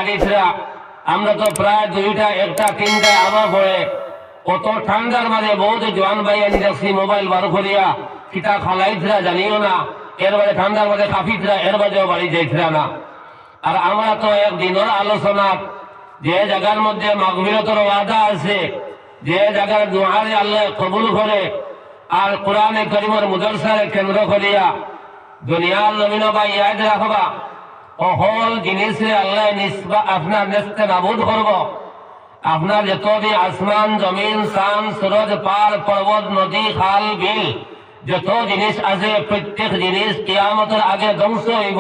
আলিসরা আমরা তো প্রায় দুইটা একটা তিনটায় আবার পড়ে কত ঠান্ডার মাঝে বহুত জোয়ান ভাইয়ানি দেখছি মোবাইল বার করিয়া কিতা খালাইছিলা জানিও না, এর বাদে ঠান্ডার মাঝে কাফিতরা এর বাদেও বাড়ি যাইছিলা না। আর আমরা তো একদিনের আলোচনা যে জায়গার মধ্যে মাগফিরাতের ওয়াদা আছে, যে জায়গার দুআরে আল্লাহ কবুল করে, আর কোরআনে কারীমের মুদারসারে কেন্দ্র করিয়া দুনিয়ার জমিন বা ইয়াদ রাখবা অহল জিনিসে আল্লাহ নিসবা আপনার নেস্তে নাবুদ করব। আপনার যতদিন আসমান জমিন চাঁদ সূরজ পাহাড় পর্বত নদী খাল বিল যত জিনিস আছে প্রত্যেক জিনিস কিয়ামতের আগে ধ্বংস হইব,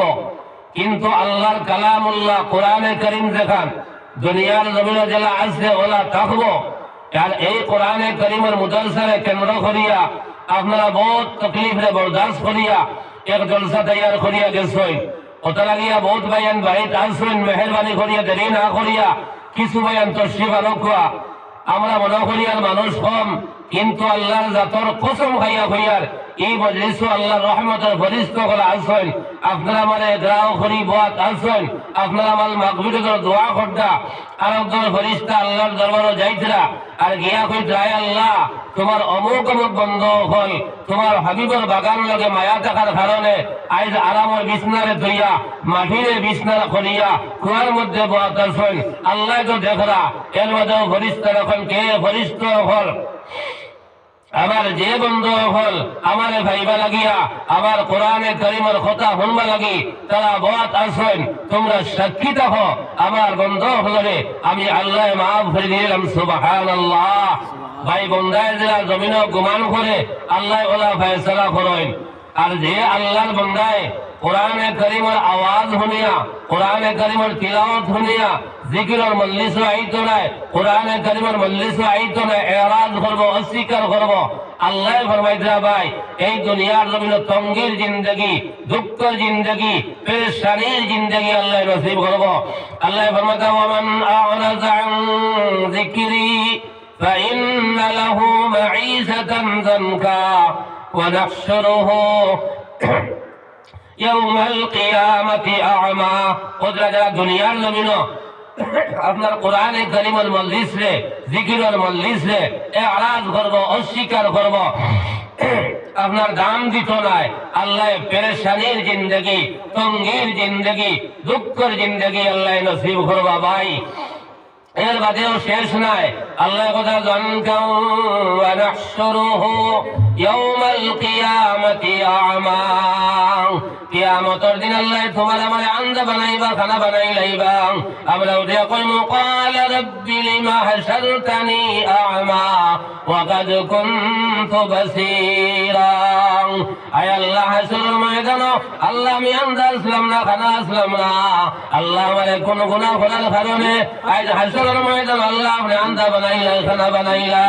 কিন্তু আল্লাহর কালামুল্লাহ কোরআনে কারীম দেখান দুনিয়ার জমিনে যেলা আছে ওলা থাকবো। আর এই কোরআনে কারীমের মুদারসারে কেন্দ্র করিয়া আপনারা বহুত তকলিফে বরদাস্ত করিয়া এক জলসা তৈয়ার করিয়া গেছেন। ওটা লাগিয়া বহুত বায়ান বাড়িতে আসবেন, মেহরবানি করিয়া দেরি না করিয়া কিছু বায়ান তশরিফ আনকা। আমরা মনে করি আর মানুষ কম, কিন্তু আল্লাহর জাতর কসম খাইয়া হইয়ার এই মজলিস আল্লাহর রহমতের ফরিস্ত করে আসেন। আপনারা মানে গ্রাহ করি বাত আসেন, আপনারা আমার মাগফিরাতের দোয়া করতা আর একজন ফরিস্তা আল্লাহর দরবারে যাইতরা আর গিয়া কইতরা, আয় আল্লাহ তোমার অমুক অমুক বন্ধ হল, তোমার হাবিবের বাগান লগে মায়া থাকার কারণে আজ আরামের বিছনারে ধইয়া মাটিরে বিছনা করিয়া কুয়ার মধ্যে বাত আসেন। আল্লাহ তো দেখরা এর মধ্যেও ফরিস্তা এখন কে ফরিস্ত হল আমার যে বন্ধ হল আমার ভাইবা লাগিয়া আমার কোরআনে কারীমের কথা শুনবা লাগি তারা বাত আসেন। তোমরা সাক্ষী থাকো আমার বন্ধ হলরে আমি আল্লাহ মাফ করে দিলাম। সুবহানাল্লাহ। ভাই বন্দায় যারা জমিন গুমান করে আল্লাহ ওলা ফয়সালা করেন। আর যে আল্লাহর বন্দায় কোরআনে কারীমের আওয়াজ শুনিয়া কোরআনে কারীমের তিলাওয়াত শুনিয়া জিকিরের মজলিস আইতো নাই, কোরআনে কারীমের মজলিস আইতো নাই, এরাজ করব অস্বীকার করব। আল্লাহ ফরমাইতরা ভাই এই দুনিয়ার জমিনে তঙ্গির জিন্দগি দুঃখের জিন্দগি পেরেশানির জিন্দগি আল্লাহ নসিব করব। আল্লাহ ফরমাতা ওয়ামান আ'রাযা আন যিকরি فإن له معيشة ضنكا ونحشره يوم القيامة أعمى। قدرة যারা দুনিয়ার জমিনে আপনার কোরআনে কারীমের মজলিস রে জিকিরের মজলিস রে এরাজ করব অস্বীকার করব, আপনার দাম দিত নাই। আল্লাহ পেরেশানির জিন্দগি তঙ্গির জিন্দগি দুঃখের জিন্দগি আল্লাহ নসিব করবা। ভাই এর বাদেও শেষ নাই। আল্লাহ কথা জানকাও ওয়া নাহশুরুহু ইয়াউমাল কিয়ামাতি আ'মা। কিয়ামতের দিন আল্লাহ তোমার আমার আন্দা বানাইবা, খানা বানাই লাইবা। আমরা উঠিয়া কইমু ক্বালা রাব্বি লিমা হাশারতানি আ'মা ওয়া কাদ কুনতু বাসীরা। আয় আল্লাহ হাসরের ময়দানে আল্লাহ আমি আন্দা আসলাম না, খানা আসলাম না। আল্লাহ আমারে কোন গুনাহ করার কারণে আজ হাসরের ময়দানে আল্লাহ আপনি আন্দা বানাইলা, খানা বানাইলা।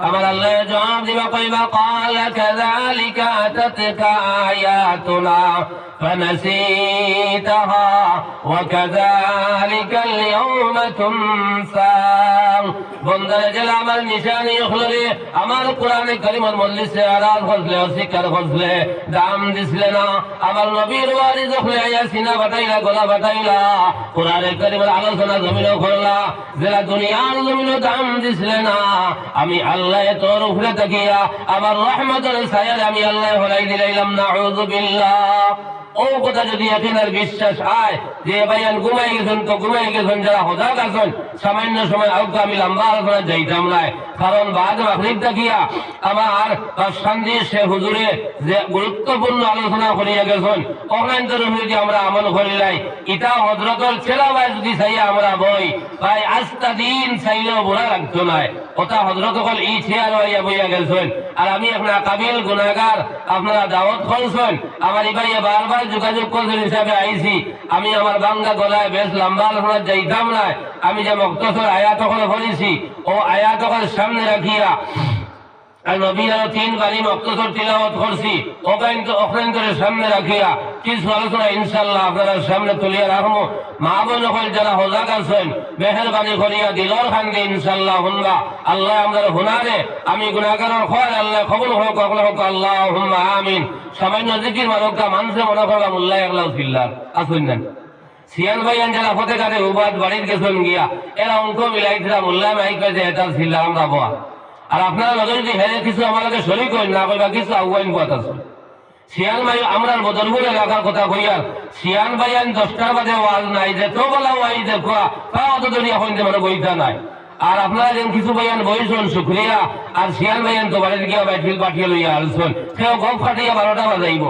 আমার আল্লাহ জবাব দিবা কইবা ক্বালা কাযালিকা আতাতকা আয়াতুনা ফানাসিতাহা ওয়া কাযালিকাল ইয়াওমা তুনসা। বন্দারে জেলা আমার নিশানি হলরে আমার কোরআনে কারীমের মজলিসে আরাজ করলে অস্বীকার করলে দাম দিছিলে না। আমার নবীর ওয়ারিস হলে আয়া সিনা বাটাইলা গলা বাটাইলা কোরআনে কারীমের আলোচনা জমিনে করলা, যারা দুনিয়ার জমিনে দাম দিছিলে না আমি আল্লাহ তোর উপরে তাকিয়া আমার রহমতের ছায়ায় আমি আল্লাহ হলাই দিলাইলাম। নাউযু বিল্লাহ। ও কথা যদি আপনার বিশ্বাস হয় যে ভাইয়ান ঘুমাই গেছেন তো ঘুমাই গেছেন, যারা হজাক আছেন সামান্য সময় আউকা আমি লম্বা আলোচনা যাইতাম নাই, কারণ বাদ মাগরিব দেখিয়া আমার শান্তি সে হুজুরে যে গুরুত্বপূর্ণ আলোচনা করিয়া গেছেন অকান্তর যদি আমরা আমল করিলাই ইটা হজরতর ছেলা ভাই যদি চাইয়া আমরা বই ভাই আস্তা দিন চাইলেও বোনা লাগতো নাই। ওটা হজরত হল ই চেয়ার হইয়া বইয়া গেছেন আর আমি আপনার কাবিল গুনাহগার আপনারা দাওয়াত করছেন। আমার ইবাইয়া বারবার যোগাযোগ করছেন হিসাবে আইছি। আমি আমার বাংলা গলায় বেশ লম্বা আলোচনা যাইতাম না। আমি যে মুক্তসর আয়াত ওখানে বলেছি ও আয়াত ওখানে সামনে রাখিয়া আর নবীর তিন বাড়ি মুক্তসর তিলাওয়াত করছি ওখানে সামনে রাখিয়া কিছু আলোচনা ইনশাল্লাহ আপনারা সামনে তুলিয়া রাখবো। মা বোন হল যারা হজাক আছেন মেহরবানি করিয়া দিলর খান্দি ইনশাল্লাহ শুনবা। আল্লাহ আমাদের হুনারে আমি গুনাহগারের খোয়ার আল্লাহ কবুল হোক হোক আল্লাহুম্মা আমিন। সামান্য জিকির মানকা মানুষে মনে করলাম উল্লাহ আল্লাহ ফিল্লাহ আসুন না সিয়ান ভাই যারা হতে কাটে উবাদ বাড়ির গেছেন গিয়া এরা অঙ্ক মিলাইছিলা মোল্লা মাইক যে এটা ছিল আমরা বয়া আর আপনারা লগে যদি হেরে কিছু আমাকে শরীর করেন না কইবা কিছু আগুয়াইন পথ আছে শিয়ান ভাই আমরা বদলপুর এলাকার কথা কইয়ার শিয়ান ভাই 10টার বাজে ওয়াজ নাই যে তো বলা ওয়াই দেখো তা অত দুনিয়া হইতে মানে বইতা নাই আর আপনারা যেন কিছু ভাইয়ান বইছেন শুক্রিয়া আর শিয়ান ভাইয়ান তো বাড়িতে গিয়া ব্যাটফিল পাঠিয়ে লইয়া আসছেন সেও গপ কাটিয়া 12টা বাজাইব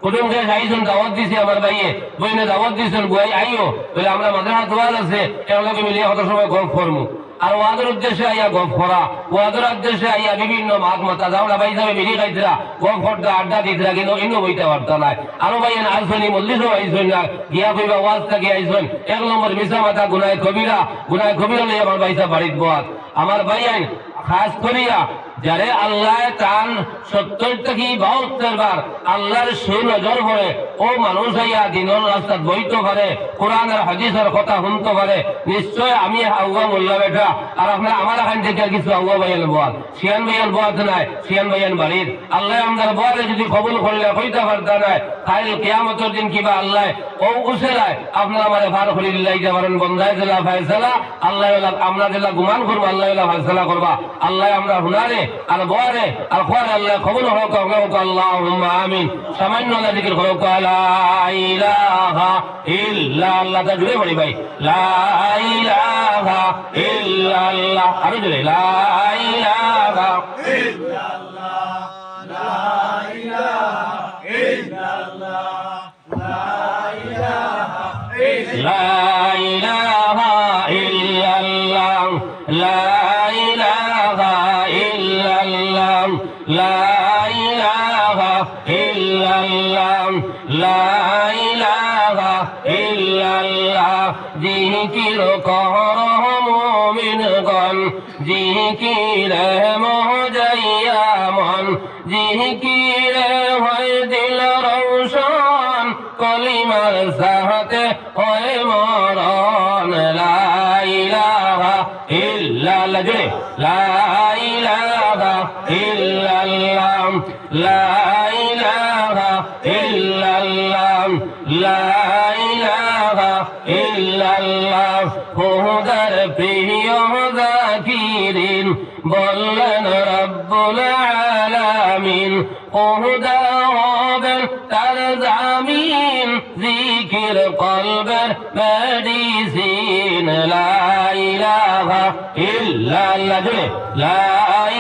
কুটুমকে আইসুন দাওয়াত দিছে আমার ভাইয়ে বইনে দাওয়াত দিছেন গুয়াই আইও বলে আমরা মাদ্রাসা দোয়াল আছে এগুলোকে মিলিয়ে কত সময় গল্প করবো আর ওয়াদের উদ্দেশ্যে আইয়া গল্প করা ওয়াদের উদ্দেশ্যে আইয়া বিভিন্ন মাত মাতা যাওয়া ভাই যাবে মিলি খাইছিলা গল্প করতে আড্ডা দিতরা কিন্তু ইনো বইতে পারতা নাই আরো ভাইয়েন আসবেন মল্লিশও আইসবেন না গিয়া কইবা ওয়াজ থেকে আইসবেন 1 নম্বর মিশা মাতা গুনায় কবিরা লইয়া আমার ভাইসা বাড়িত বয়াত আমার ভাইয়েন খাস করিয়া যারে আল্লাহ টান 70 থেকে 72 বার আল্লাহর সুনজর পড়ে ও মানুষ হইয়া দিনের রাস্তায় বইতে পারে কোরআন আর হাদিসের কথা শুনতে পারে নিশ্চয় আমি আউয়া মোল্লা বেটা আর আপনার আমার এখান থেকে কিছু আউয়া ভাইয়ান বল শিয়ান ভাইয়ান বয়াত নাই শিয়ান ভাইয়ান বাড়ির আল্লাহ আমাদের বয়ারে যদি কবুল করলে হইতে পারতা নাই কাল কিয়ামতের দিন কিবা আল্লাহ ও উসেলায় আপনার আমারে ভার করে দিলাইতে পারেন বন্দায় দিলা ফায়সালা আল্লাহ আমরা দিলা গুমান করবো আল্লাহ ফায়সালা করবা আল্লাহ আমরা হুনারে আর বয়ারে আর খোয়ারে আল্লাহ কবুল হোক আল্লাহুম্মা আমিন সামান্য আল্লাহ জিকির হোক লা ইলাহা ইল্লাল্লাহ তা জুড়ে পড়ি ভাই লা ইলাহা ইল্লাল্লাহ আরো জুড়ে লা ইলাহা ইল্লাল্লাহ লা ইলাহা ইল্লাল্লাহ লা ইলাহা ইল্লাল্লাহ লা ইলাহা ইল্লাল্লাহ লা ইলাহা ইল্লাল্লাহ লা ইলাহা ইল্লাল্লাহ জিকির কর মুমিনগণ জিকির মহজাইয়া মন জিকির হয় দিল রওশন কলিমার সাথে হয় মরণ লা ইলাহা ইল্লাল্লাহ জুড়ে লা ইলাহা ইল্লাল্লাহ লা ইলাহা ইল্লাল্লাহ লা ইলাহা ইল্লাল্লাহ খুদার প্রিয় যাকিরিন বললেন রব্বুল আলামিন খুদা হবেন তার জামিন জিকির কলবের মেডিসিন লা ইলাহা ইল্লাল্লাহ জুড়ে লা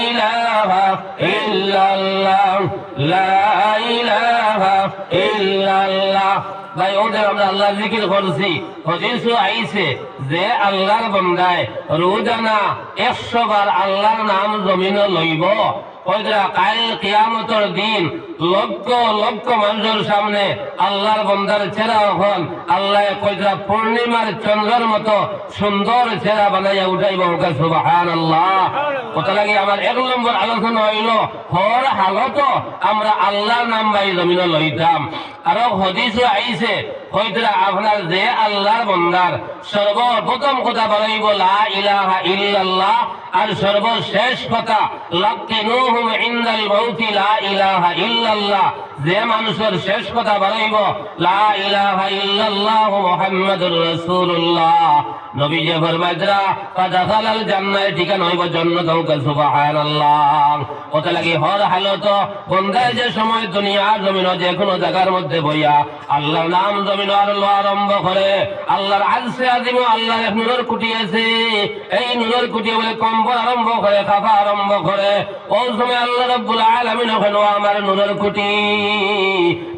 ইলাহা ইল্লাল্লাহ লা ইলাহা ইল্লাল্লাহ ভাই ওদের আমরা আল্লাহ জিকির করছি হাদিসে আইছে যে আল্লাহর বান্দায় রোজানা 100 বার আল্লাহর নাম জমিনে লইব কইরা কাল কিয়ামতের দিন লক্ষ লক্ষ মানুষের সামনে আল্লাহর বান্দার চেহারা হন আল্লাহ কইরা পূর্ণিমার চন্দ্রের মতো সুন্দর চেহারা বানাইয়া উঠাইব সুবহানাল্লাহ কথা লাগে আমার 1 নম্বর আলোচনা হইল হর হালত আমরা আল্লাহর নাম ভাই জমিনে লইতাম আর হাদিসে আইছে কইরা আপনার যে আল্লাহর বান্দার সর্বপ্রথম কথা বলাইব লা ইলাহা ইল্লাল্লাহ আর সর্বশেষ কথা লাকিনুহুম ইনদাল মাউতি লা ইলাহা ইল্লাল্লাহ যে মানুষের শেষ কথা বলাইব লা ইলাহা ইল্লাল্লাহ মুহাম্মাদুর রাসূলুল্লাহ নবী যে ফরমাইতরা ফাদাখালাল জান্নাহ ঠিকানা হইব জান্নাত সুবহানাল্লাহ কথা লাগে হর হালত বন্দায় যে সময় দুনিয়ার জমিনে যে কোনো জায়গার মধ্যে বইয়া আল্লাহর নাম জমিনে আরম্ভ করে আল্লাহর আরশে আজিম আল্লাহর এক নূরের কুটি আছে এই নূরের কুটি বলে কম্পন আরম্ভ করে কাঁপা আরম্ভ করে ওই সময় আল্লাহ রাব্বুল আলামিন ওখানে আমার নূরের কুটি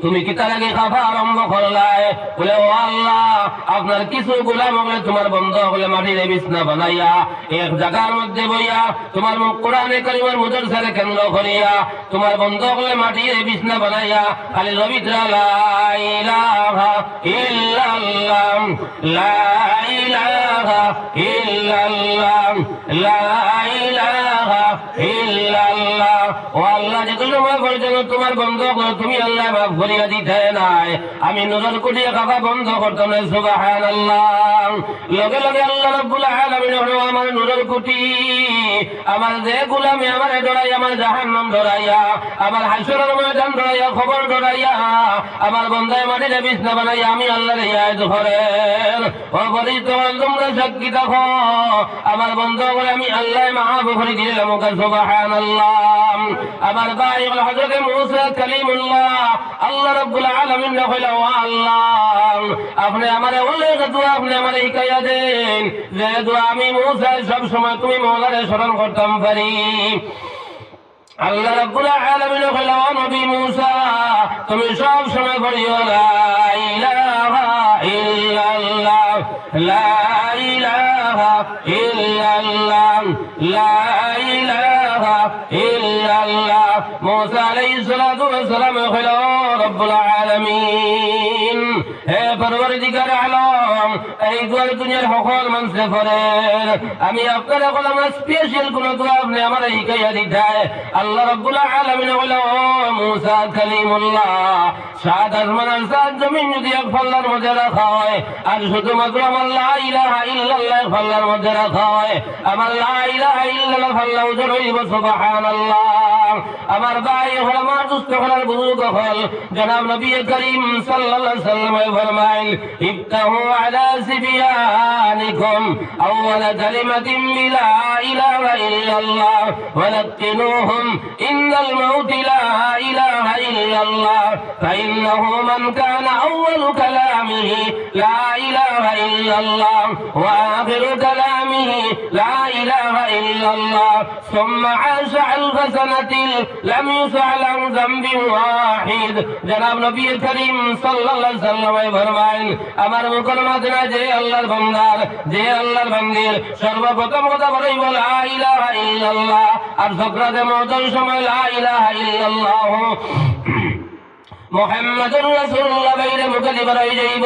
তুমি কি তার আগে কাঁপা আরম্ভ করলাই বলে ও আল্লাহ আপনার কিছু গোলাম হলে তোমার বন্ধ হলে মাটির বিছনা বানাইয়া এক জায়গার মধ্যে বইয়া তোমার কোরআনে কারিমের মুদরসারে কেন্দ্র করিয়া তোমার বন্ধ হলে মাটির বিছনা বানাইয়া খালি রবিত্রা লা ইলাহা ইল্লাল্লাহ লা ইলাহা ইলাহা ইল্লাল্লাহ লা ইলাহা ইল্লাল্লাহ। ও আল্লাহ, যত সময় পর্যন্ত তোমার বন্ধ করো তুমি আল্লাহ মাফ করিয়া দিতে নাই, আমি নজর করিয়া কাকা বন্ধ করতাম না। সুবহানাল্লাহ। লগে লগে আল্লাহ রাব্বুল আলামিন আমার নজর কুটি আমার যে গোলামি আমার ডরাই আমার জাহান্নাম ডরাইয়া আমার হাসরের ময়দান ডরাইয়া খবর ডরাইয়া আমার বন্ধায় মাটিতে বিছনা বানাইয়া আমি আল্লাহর ইয়াদ করেন। ও বলি তোমরা সাক্ষী দেখো আমার বন্ধ করে আমি আল্লাহ মাফ করে দিলাম। সুবহানাল্লাহ। আমার ভাই হলো হযরত মুসা কালিমুল্লাহ। আল্লাহ রাব্বুল আলামিন কইল, ও আল্লাহ, আপনি আমারে অনেক দোয়া আপনি আমারে শিখাইয়া দেন যে দোয়া আমি মুসা সব সময় তুমি মওলারে স্মরণ করতাম পারি। আল্লাহ রাব্বুল আলামিন কইল, ও নবী মুসা, তুমি সব সময় পড়িও লা ইলাহা ইল্লাল্লাহ লা ইলাহা ইল্লাল্লাহ লা ইলাহা ইল্লাল্লাহ। মুসা আলাইহিস সালাতু ওয়াস সালাম কইল, ও রব্বুল আলামিন, হে পরওয়ারদিগার আলম, এই দোয়া দুনিয়ার সকল মানুষে পড়ে, আমি আপনার এখন আমার স্পেশাল কোন দোয়া আপনি আমার শিখাইয়া দিতে। আল্লাহ রাব্বুল আলামিন কইল, ও মুসা কালিমুল্লাহ, সাত আসমান আর সাত জমিন যদি এক পাল্লার মধ্যে রাখা হয় আর শুধুমাত্র আমার লা ইলাহা ইল্লাল্লাহ এক পাল্লার মধ্যে রাখা হয়, আমার লা ইলাহা ইল্লাল্লাহ পাল্লা ওজন হইব। সুবহানাল্লাহ। আমার ভাই হল আমার দুস্থ হলার বুজুর্গ হল জনাব নবী করিম সাল্লাল্লাহু আলাইহি ওয়াসাল্লাম ফরমাইল, ইফতাহু আলা সিবিয়ানিকুম আউয়াল কালিমাতিন বিলা ইলাহা ইল্লাল্লাহ ওয়া লাকিনুহুম ইন্নাল মাউত লা ইলাহা ইল্লাল্লাহ ফাইন্নাহু মান কানা আউয়ালু কালামিহি লা ইলাহা ইল্লাল্লাহ ওয়া আখিরু কালামিহি লা ইলাহা ইল্লাল্লাহ সুম্মা আশা আলফা সানাতিন লাম ইউসআল আন যামবিন ওয়াহিদ। জনাব নবী করিম সাল্লাল্লাহু আলাইহি ওয়াসাল্লাম ফরমাইল, আমার মুকররমাত না যে আল্লাহর বান্দার যে আল্লাহর বান্দির সর্বপ্রথম কথা বলেই লা ইলাহা ইল্লাল্লাহ আর সকরাতে মওতের সময় লা ইলাহা ইল্লাল্লাহ মুহাম্মাদুর রাসূলুল্লাহ বাইরে মুখে দিবার হয়ে যাইব।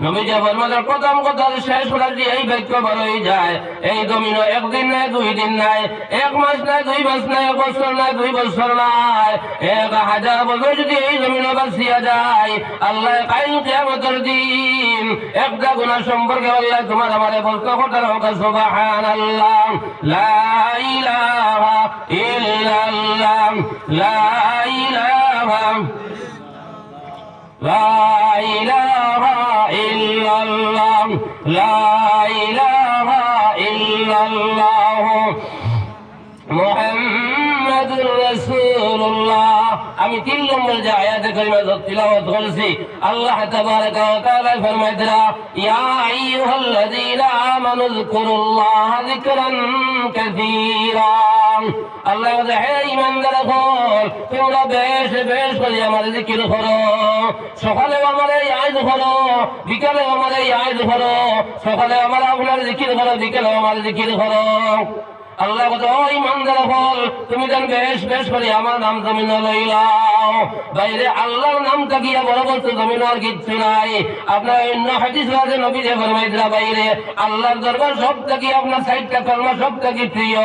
নবীজি ফরমালেন, প্রথম কথা শেষ হলে এই বাক্য বড় হয়ে যায়, এই জমিন একদিন নাই দুই দিন নাই এক মাস নাই দুই মাস নাই এক বছর নাই দুই বছর নাই 1000 বছর যদি এই জমিন বাঁচিয়া যায় আল্লাহ কাল কিয়ামতের দিন একটা গুনাহ সম্পর্কে আল্লাহ তোমার আমারে বলতে কথা হোক। সুবহানাল্লাহ। লা ইলাহা ইল্লাল্লাহ লা ইলাহা لا إله إلا الله لا إله إلا الله محمد رسول الله। আমি 3 নম্বর যে আয়াতে কারিমা তিলাওয়াত করেছি আল্লাহ তাবারাকা ওয়া তাআলা ফরমাইতরা, ইয়া আইয়ুহাল্লাযীনা আমানু যিকুরুল্লাহা যিকরান কাসীরা। আল্লাহ বলে, হে ঈমানদারগণ, তোমরা বেশ বেশ করে আমার জিকির করো, সকালে আমার ইয়াদ করো বিকালে আমার ইয়াদ করো, সকালে আমার আপনার জিকির করো বিকালে আমার জিকির করো। আল্লাহ বলে, ও ঈমানদারগণ, তুমি যেন বেশ বেশ করে আমার নাম জমিন লইলাও। বাইরে আল্লাহর নাম তাকিয়া বড় বলতে জমিন আর কিচ্ছু নাই। আপনার অন্য হাদিস আছে নবী যে ফরমাইতরা, বাইরে আল্লাহর দরবার সব থেকে আপনার সাইডটা কলমা সব থেকে প্রিয়।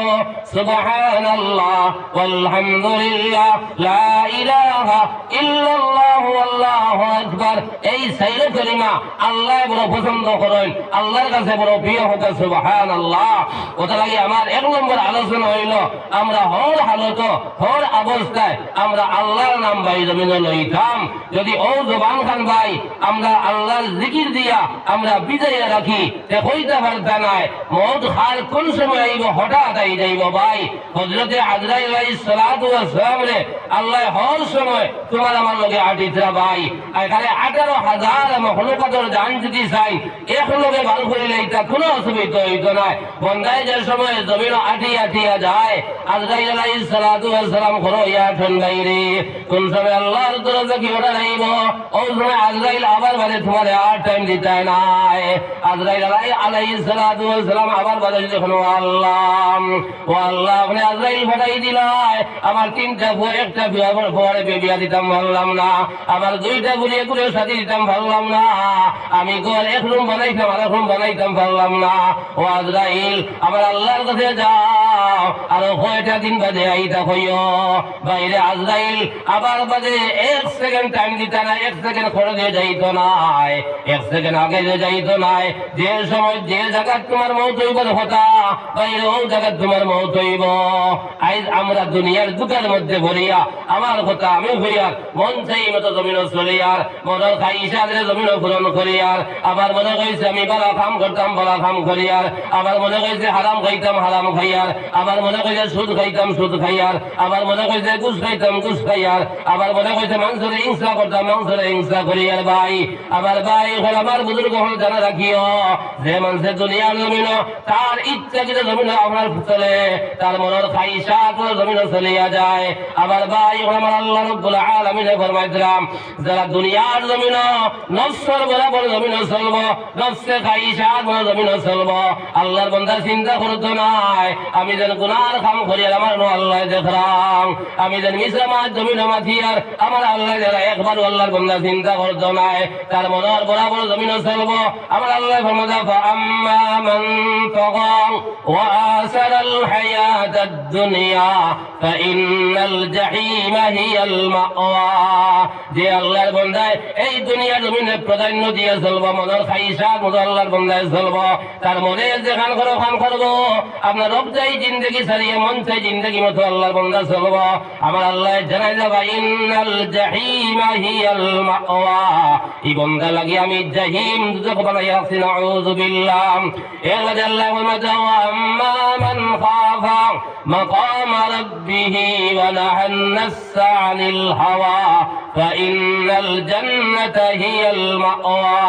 সুবহানাল্লাহ ওয়ালহামদুলিল্লাহ লা ইলাহা ইল্লাল্লাহু আল্লাহু আকবার। এই সাইরে কালিমা আল্লাহ বড় পছন্দ করেন, আল্লাহর কাছে বড় প্রিয় হতে। সুবহানাল্লাহ। ওটা লাগে আমার এক নম্বর আলোচনা হইল, আমরা হর হালত হর অবস্থায় আমরা আল্লাহর নাম ভাই জমিনে লইতাম। যদি ও জবান খান ভাই আমরা আল্লাহর জিকির দিয়া আমরা বিজয় রাখি, হইতে পারতা নাই মওত হার কোন সময় আইব হঠাৎ আই যাইব। ভাই হযরতে আজরাইল আলাইহিস সালাতু ওয়াস সালাম রে আল্লাহ হর সময় তোমার আমার লগে আটিতরা। ভাই এখানে 18,000 মখলুকাতের জান যদি চাই এক লগে ভাল করিলে এটা কোনো অসুবিধা হইতো না। বন্দায় যে সময় জমিন আঠিয়া যায় আজরাইল আলাইহিস সালাতু ওয়াস সালাম করো ইয়া ঠন বাইরে কোন সময় আল্লাহর দরজা কি ওটা রাইব ওই সময় আজরাইল আবার বলে তোমার আর টাইম দিতে নাই আজরাইল আলাইহিস সালাতু ওয়াস সালাম আবার বলে যখন ও আল্লাহ আপনি আজরাইল ফাটাই দিলাই আমার তিনটা একটা পরে বিয়া দিতাম ভাবলাম না আমার দুইটা গুলিয়ে করে সাথে দিতাম ভাবলাম না আমি গোল এক রুম বানাইতাম আর এক রুম বানাইতাম ভাবলাম না ও আজরাইল আমার আল্লাহর কাছে যাও আর কয়টা দিন বাদে আইতা হইও বাইরে আজরাইল আবার বাদে এক সেকেন্ড টাইম দিতা না এক সেকেন্ড খরচ হয়ে যাইতো নাই এক সেকেন্ড আগে যে যাইতো নাই যে সময় যে জায়গা তোমার মৌত হইবার হতা বাইরে ও জায়গা তোমার মৌত হইব আজ আমরা দুনিয়ার দুঃখের মধ্যে ভরিয়া আমার কথা আমি ভরিয়ার মন চাই মতো জমিন চলিয়ার মনের খাইসাদের জমিন পূরণ করিয়ার আবার মনে কইছে আমি বালা কাম করতাম বালা কাম করিয়ার আবার মনে কইছে হারাম খাইতাম হারাম খাইয়ার আবার মনে কইছে সুদ খাইতাম সুদ খাইয়ার আবার মনে কইছে ঘুষ খাইতাম ঘুষ খাইয়ার আবার মনে কইছে মাংসরে হিংসা করতাম মাংসরে হিংসা করিয়ার ভাই আবার ভাই হল আমার বুজুর্গ হল জানা রাখিও যে মানুষের দুনিয়ার জমিন তার ইচ্ছা কিন্তু জমিন আপনার চলে তার মনের খাইসা জমিন চলিয়া যায় আবার ভাই হল আমার আল্লাহ রাব্বুল আলামিনে ফরমাইতরাম যারা দুনিয়ার জমিন নফসের বরাবর জমিন চলব নফসে খাইসা জমিন চলব আল্লাহর বান্দা চিন্তা করতো নাই আমি যেন গুনার কাম করি আর আমার আল্লাহ দেখলাম আমি যেন মিশ্রমাত জমিন মাথিয়ার আমার আল্লাহ যারা একবার আল্লাহর বান্দা চিন্তা করতো নাই তার মনের বরাবর জমিন চলব আমার আল্লাহ ফরমাদা ফাআম্মা মান তাগা ওয়া আসারাল হায়াতাদ দুনিয়া ফাইন্নাল জাহিমা হিয়াল মাওয়া যে আল্লাহর বান্দায় এই দুনিয়ার জমিনে প্রাধান্য দিয়ে চলব মনের খাইসা মতো আল্লাহর বান্দায় চলব তার মনে যেখান করো খান করবো আপনার রব চাই জিন্দগি ছাড়িয়ে মন চাই জিন্দগি মতো আল্লাহর বান্দা চলব আমার আল্লাহ জানাই যাবা ইন্নাল জাহিমা হিয়াল মাওয়া এই বান্দা লাগি আমি জাহিম দুজক বানাইয়া আছি নাউযু বিল্লাহ এর মাঝে আল্লাহ ফরমায় আম্মা মান খাফা মাকাম রাব্বিহি ওয়া নাহান নাফসা আনিল হাওয়া ফাইন্নাল জান্নাতা হিয়াল মাওয়া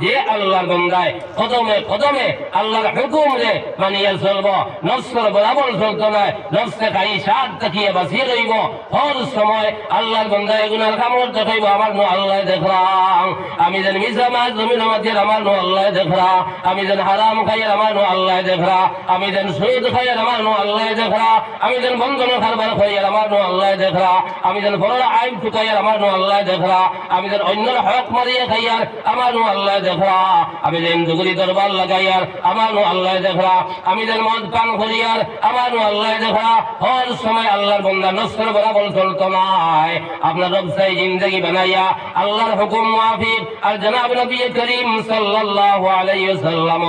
যে আল্লাহর বান্দায় কদমে কদমে আল্লাহর হুকুম রে মানিয়া চলব নফসের বরাবর চলতো না নফসে খাই সাত দেখিয়ে বাঁচিয়ে রইব হর সময় আল্লাহর বান্দায় গুনার কামড় দেখাইব আমার নো আল্লাহ দেখলাম আমি যেন মিশা মাছ জমিন মাঝে আমার নো আল্লাহ দেখরা আমি যেন হারাম খাই আমার নো আল্লাহ দেখরা আমি যেন সুদ খাই আমার নো আল্লাহ দেখরা আমি যেন বন্ধন খারবার খাই আমার নো আল্লাহ দেখরা আমি যেন বড় আইন ঠুকাই আমার নো আল্লাহ দেখরা আমি যেন অন্যের হক মারিয়ে খাই আমার নো আল্লাহ দেখরা আমি যেন দুগুরি দরবার লাগাইয়ার আমার নো আল্লাহ দেখরা আমি যেন মদ পান করিয়ার আমার নো আল্লাহ দেখরা হর সময় আল্লাহর বান্দা নফসের বরাবর চলতো নাই আপনার রব চাই জিন্দেগি বানাইয়া আল্লাহর হুকুম মাফিক আর জনাব নবী করিম সাল্লাল্লাহু আলাইহি ওয়াসাল্লাম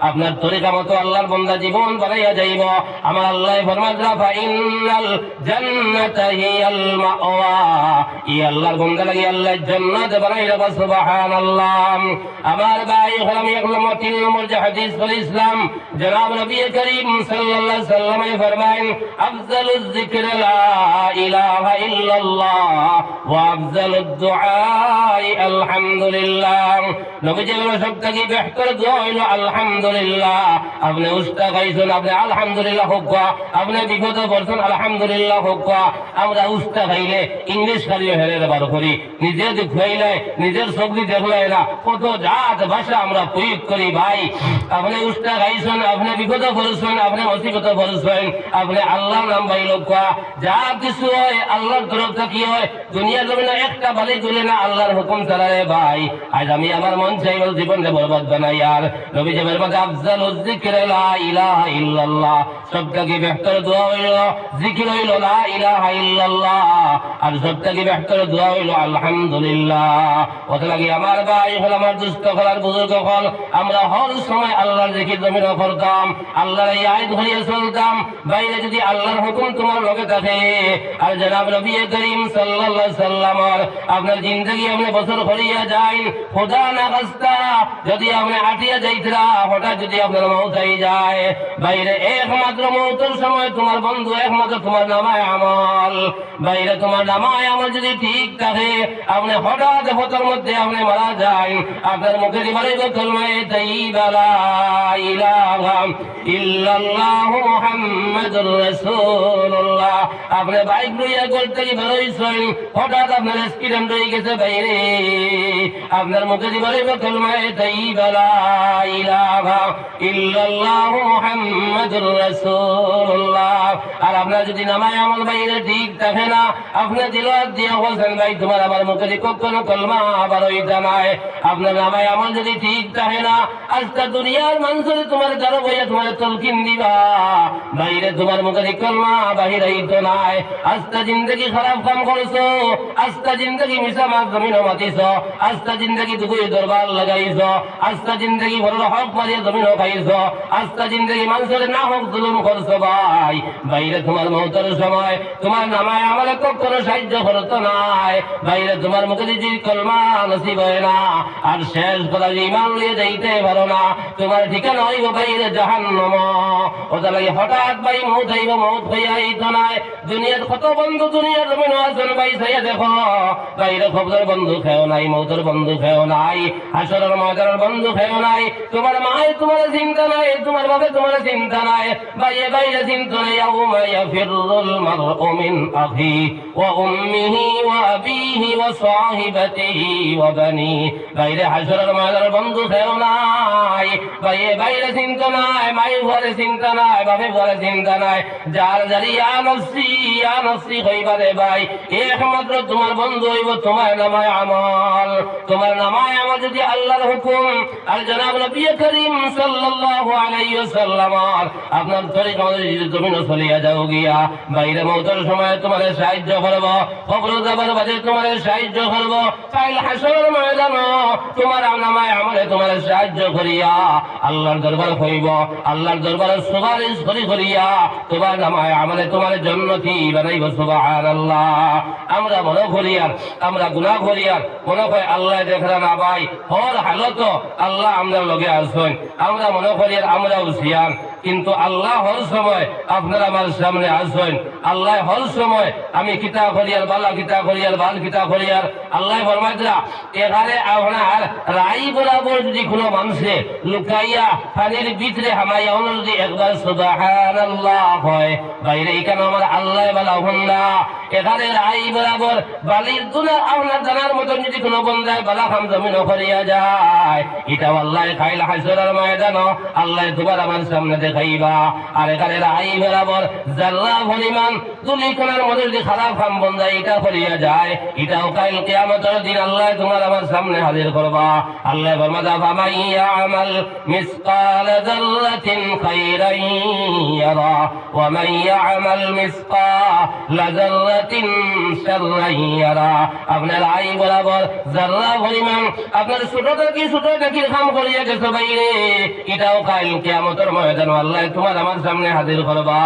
আপনার তরিকা মতো আল্লাহর বান্দা জীবন বানাইয়া যাইব আমার আল্লাহ ফরমায় ফাইনাল জান্নাতা হিয়াল মাওয়া ই আল্লাহর বান্দা লাগি আল্লাহ জান্নাত বানাইয়া সুবহানাল্লাহ আমার ভাই হলাম এক নম্বর তিন নম্বর যে হাদিস বল ইসলাম জনাব নবী করিম সাল্লাল্লাহু আলাইহি ওয়াসাল্লাম ফরমায়েন আফজালুজ যিকর লা ইলাহা ইল্লাল্লাহ ওয়া আফজালুদ দুআ আলহামদুলিল্লাহ নবীজি বলেন সবথেকে বেহতর দোয়া হলো আলহামদুলিল্লাহ আপনি উস্তা গাইছেন আপনি আলহামদুলিল্লাহ হোক আপনি বিপদ পড়ছেন আলহামদুলিল্লাহ হোক আমরা উস্তা খাইলে ইংলিশ খালিও হেরে বার করি নিজের খাইলে নিজের সবজি দেখলে না কত জাত ভাষা আমরা প্রয়োগ করি ভাই আপনি উস্তা গাইছেন আপনি বিপদ পড়ছেন আপনি মুসিবত পড়ছেন আপনি আল্লাহর নাম বাইল যা কিছু হয় আল্লাহর তরফ থেকে হয় দুনিয়ার জমিনে একটা বালি তুলে না আল্লাহর হুকুম ছাড়া রে ভাই আজ আমি আমার মন চাইব জীবনকে বরবাদ বানাই আর নবী যে বলতে আফজালুজ যিকর লা ইলাহা ইল্লাল্লাহ সবথেকে বেহতর দোয়া হইল জিকির হইল লা ইলাহা ইল্লাল্লাহ আর সবথেকে বেহতর দোয়া হইল আলহামদুলিল্লাহ কত লাগে আমার ভাই হল আমার দুস্থ হলার বুজুর্গ হল আমরা হর সময় আল্লাহর জিকির জমিন করতাম আল্লাহর এই আয়াত ধরিয়ে চলতাম বাইরে যদি আল্লাহর হুকুম তোমার লগে থাকে আর জনাব নবী করিম সাল্লাল্লাহু আলাইহি ওয়াসাল্লাম আপনার জিন্দেগি আপনি বছর হরিয়া যাই খোদা না খাস্তা যদি আপনি আটিয়া যাইতরা হঠাৎ যদি আপনার মওত হয়ে যায় বাইরে একমাত্র মওতের সময় তোমার বন্ধু একমাত্র তোমার নামায় আমল বাইরে তোমার নামায় আমল যদি ঠিক থাকে আপনি হঠাৎ হতার মধ্যে আপনি মারা যায় আপনার আপনার মুখে দিবারে কলমায়ে তাইয়্যিবা লা ইলাহা ইল্লাল্লাহু মুহাম্মাদুর রাসূলুল্লাহ। আপনি বাইক লইয়া করতে কি বেরোইছেন, হঠাৎ আপনার অ্যাক্সিডেন্ট হয়ে গেছে বাইরে, আপনার মুখে দিবারে কলমায়ে তাইয়্যিবা লা ইলাহা ইল্লাল্লাহু মুহাম্মাদুর রাসূলুল্লাহ। আর আপনার যদি নামায় আমল বাইরে ঠিক থাকে না, আপনি দিলওয়াত দিয়ে বলছেন ভাই তোমার আমার মুখে দিয়ে কখনো কলমা আবার ওইটা নাই। আপনার নামায় আমল যদি ঠিক থাকে না, আজকে দুনিয়ার মানুষের তোমার দ্বারা বইয়া তোমার তলকিন দিবা, বাইরে তোমার মুখে দিয়ে কলমা বাহির হইতো নাই। আজকে জিন্দগি খারাপ কাম করছো, আজকে জিন্দগি মিশা মাছ জমিন মাতিছ, আজকে জিন্দগি দুগুই দরবার লাগাইছ, আজকে জিন্দগি বড় হক মারিয়া জমিন খাইছ, আজকে জিন্দগি মানুষের না হক জুলুম করছো ভাই, বাইরে তোমার মৌতের সময় তোমার নামায় আমলে কখনো সাহায্য করতো নাই। বাইরে তোমার মুখে যদি কলমা নসিব হয় না, আর শেষ কথা যে ইমান নিয়ে যাইতে পারো না, তোমার ঠিকানা হইব বাইরে জাহান্নাম। ওটা লাগে হঠাৎ ভাই মৌত হইব, মৌত হইয়া আইতো নাই। দুনিয়ার কত বন্ধু দুনিয়ার জমিন আছেন ভাই, চাইয়া দেখো বাইরে খবরের বন্ধু খেও নাই, মৌতের বন্ধু খেও নাই, হাসরের ময়দানের বন্ধু খেও নাই। তোমার মায়ের তোমার চিন্তা নাই, তোমার বাপে তোমার চিন্তা নাই, বাইরে বাইরে চিন্তা নাই। ইয়াউমা ইয়াফিরুল মারউ মিন আখি ওয়া উম্মিহি ওয়া আবিহি ওয়া সাহিবাতিহি ওয়া বানি। বাইরে হাসরের ময়দানের বন্ধু খেও নাই, বাইরে বাইরে চিন্তা নাই, মায়ের ঘরে চিন্তা নাই, বাপের ঘরে চিন্তা নাই। যার যারি ইয়া নফসি হইবারে ভাই, একমাত্র তোমার বন্ধু হইব তোমার নামায় আমল। তোমার নামায় আমল যদি আল্লাহর হুকুম আর জনাব নবী করিম সাল্লাল্লাহু আলাইহি ওয়াসাল্লাম আপনার তরিকা অনুযায়ী জমিন চলিয়া যাও গিয়া, বাইরে মওতের সময় তোমার সাহায্য করব, কবর যাবার বাদে তোমার সাহায্য করব, কাল হাসরের ময়দানে তোমার নামায় আমলে তোমার সাহায্য করিয়া আল্লাহর দরবার হইব, আল্লাহর দরবারে সুপারিশ করিয়া তোমার নামায় আমলে তোমার জান্নাতি বানাইব। সুবহানাল্লাহ। আমরা মনে করি আর আমরা গুনাহ করি আর মনে হয় আল্লাহ দেখরা না ভাই, হর হালত আল্লাহ আমরা লগে আসেন, আমরা মনে করি আর আমরা হুঁশিয়ার, কিন্তু আল্লাহ হর সময় আপনারা আমার সামনে আসেন। আল্লাহ হর সময় আমি কিতা করি আর বালা কিতা করি আর বাল কিতা করি আর আল্লাহ ফরমাইতরা এখানে আপনার রাই বরাবর যদি কোনো মানুষে লুকাইয়া পানির ভিতরে হামাইয়া হল যদি একবার সুবহানাল্লাহ হয়, বাইরে এখানে আমার আল্লাহ বলা হন না। এখানে রাই বরাবর বালির দুনা আপনার জানার মতন যদি কোনো বন্ধায় বালা খাম জমিন করিয়া যায়, এটাও আল্লাহ খাইল হাসরের ময়দান আল্লাহ তোমার আমার সামনে দেখাইবা। আর এখানে রাই বরাবর জাল্লা পরিমাণ তুলি কোনার মধ্যে যদি খারাপ খাম বন্ধায় এটা করিয়া যায়, এটাও কাইল কিয়ামতের দিন আল্লাহ তোমার আমার সামনে হাজির করবা। আল্লাহ ফরমাদা ফামান ইয়ামাল মিসকাল যাররাতিন খাইরান ইয়ারা ওয়া মান ইয়ামাল মিসকাল যাররাতিন শাররান ইয়ারা। আপনার আই বরাবর জাররা পরিমাণ আপনার ছোট থেকে কাম করিয়া গেছে বাইরে, এটাও কাইল কিয়ামতের ময়দানে আল্লাহ তোমার আমার সামনে হাজির করবা।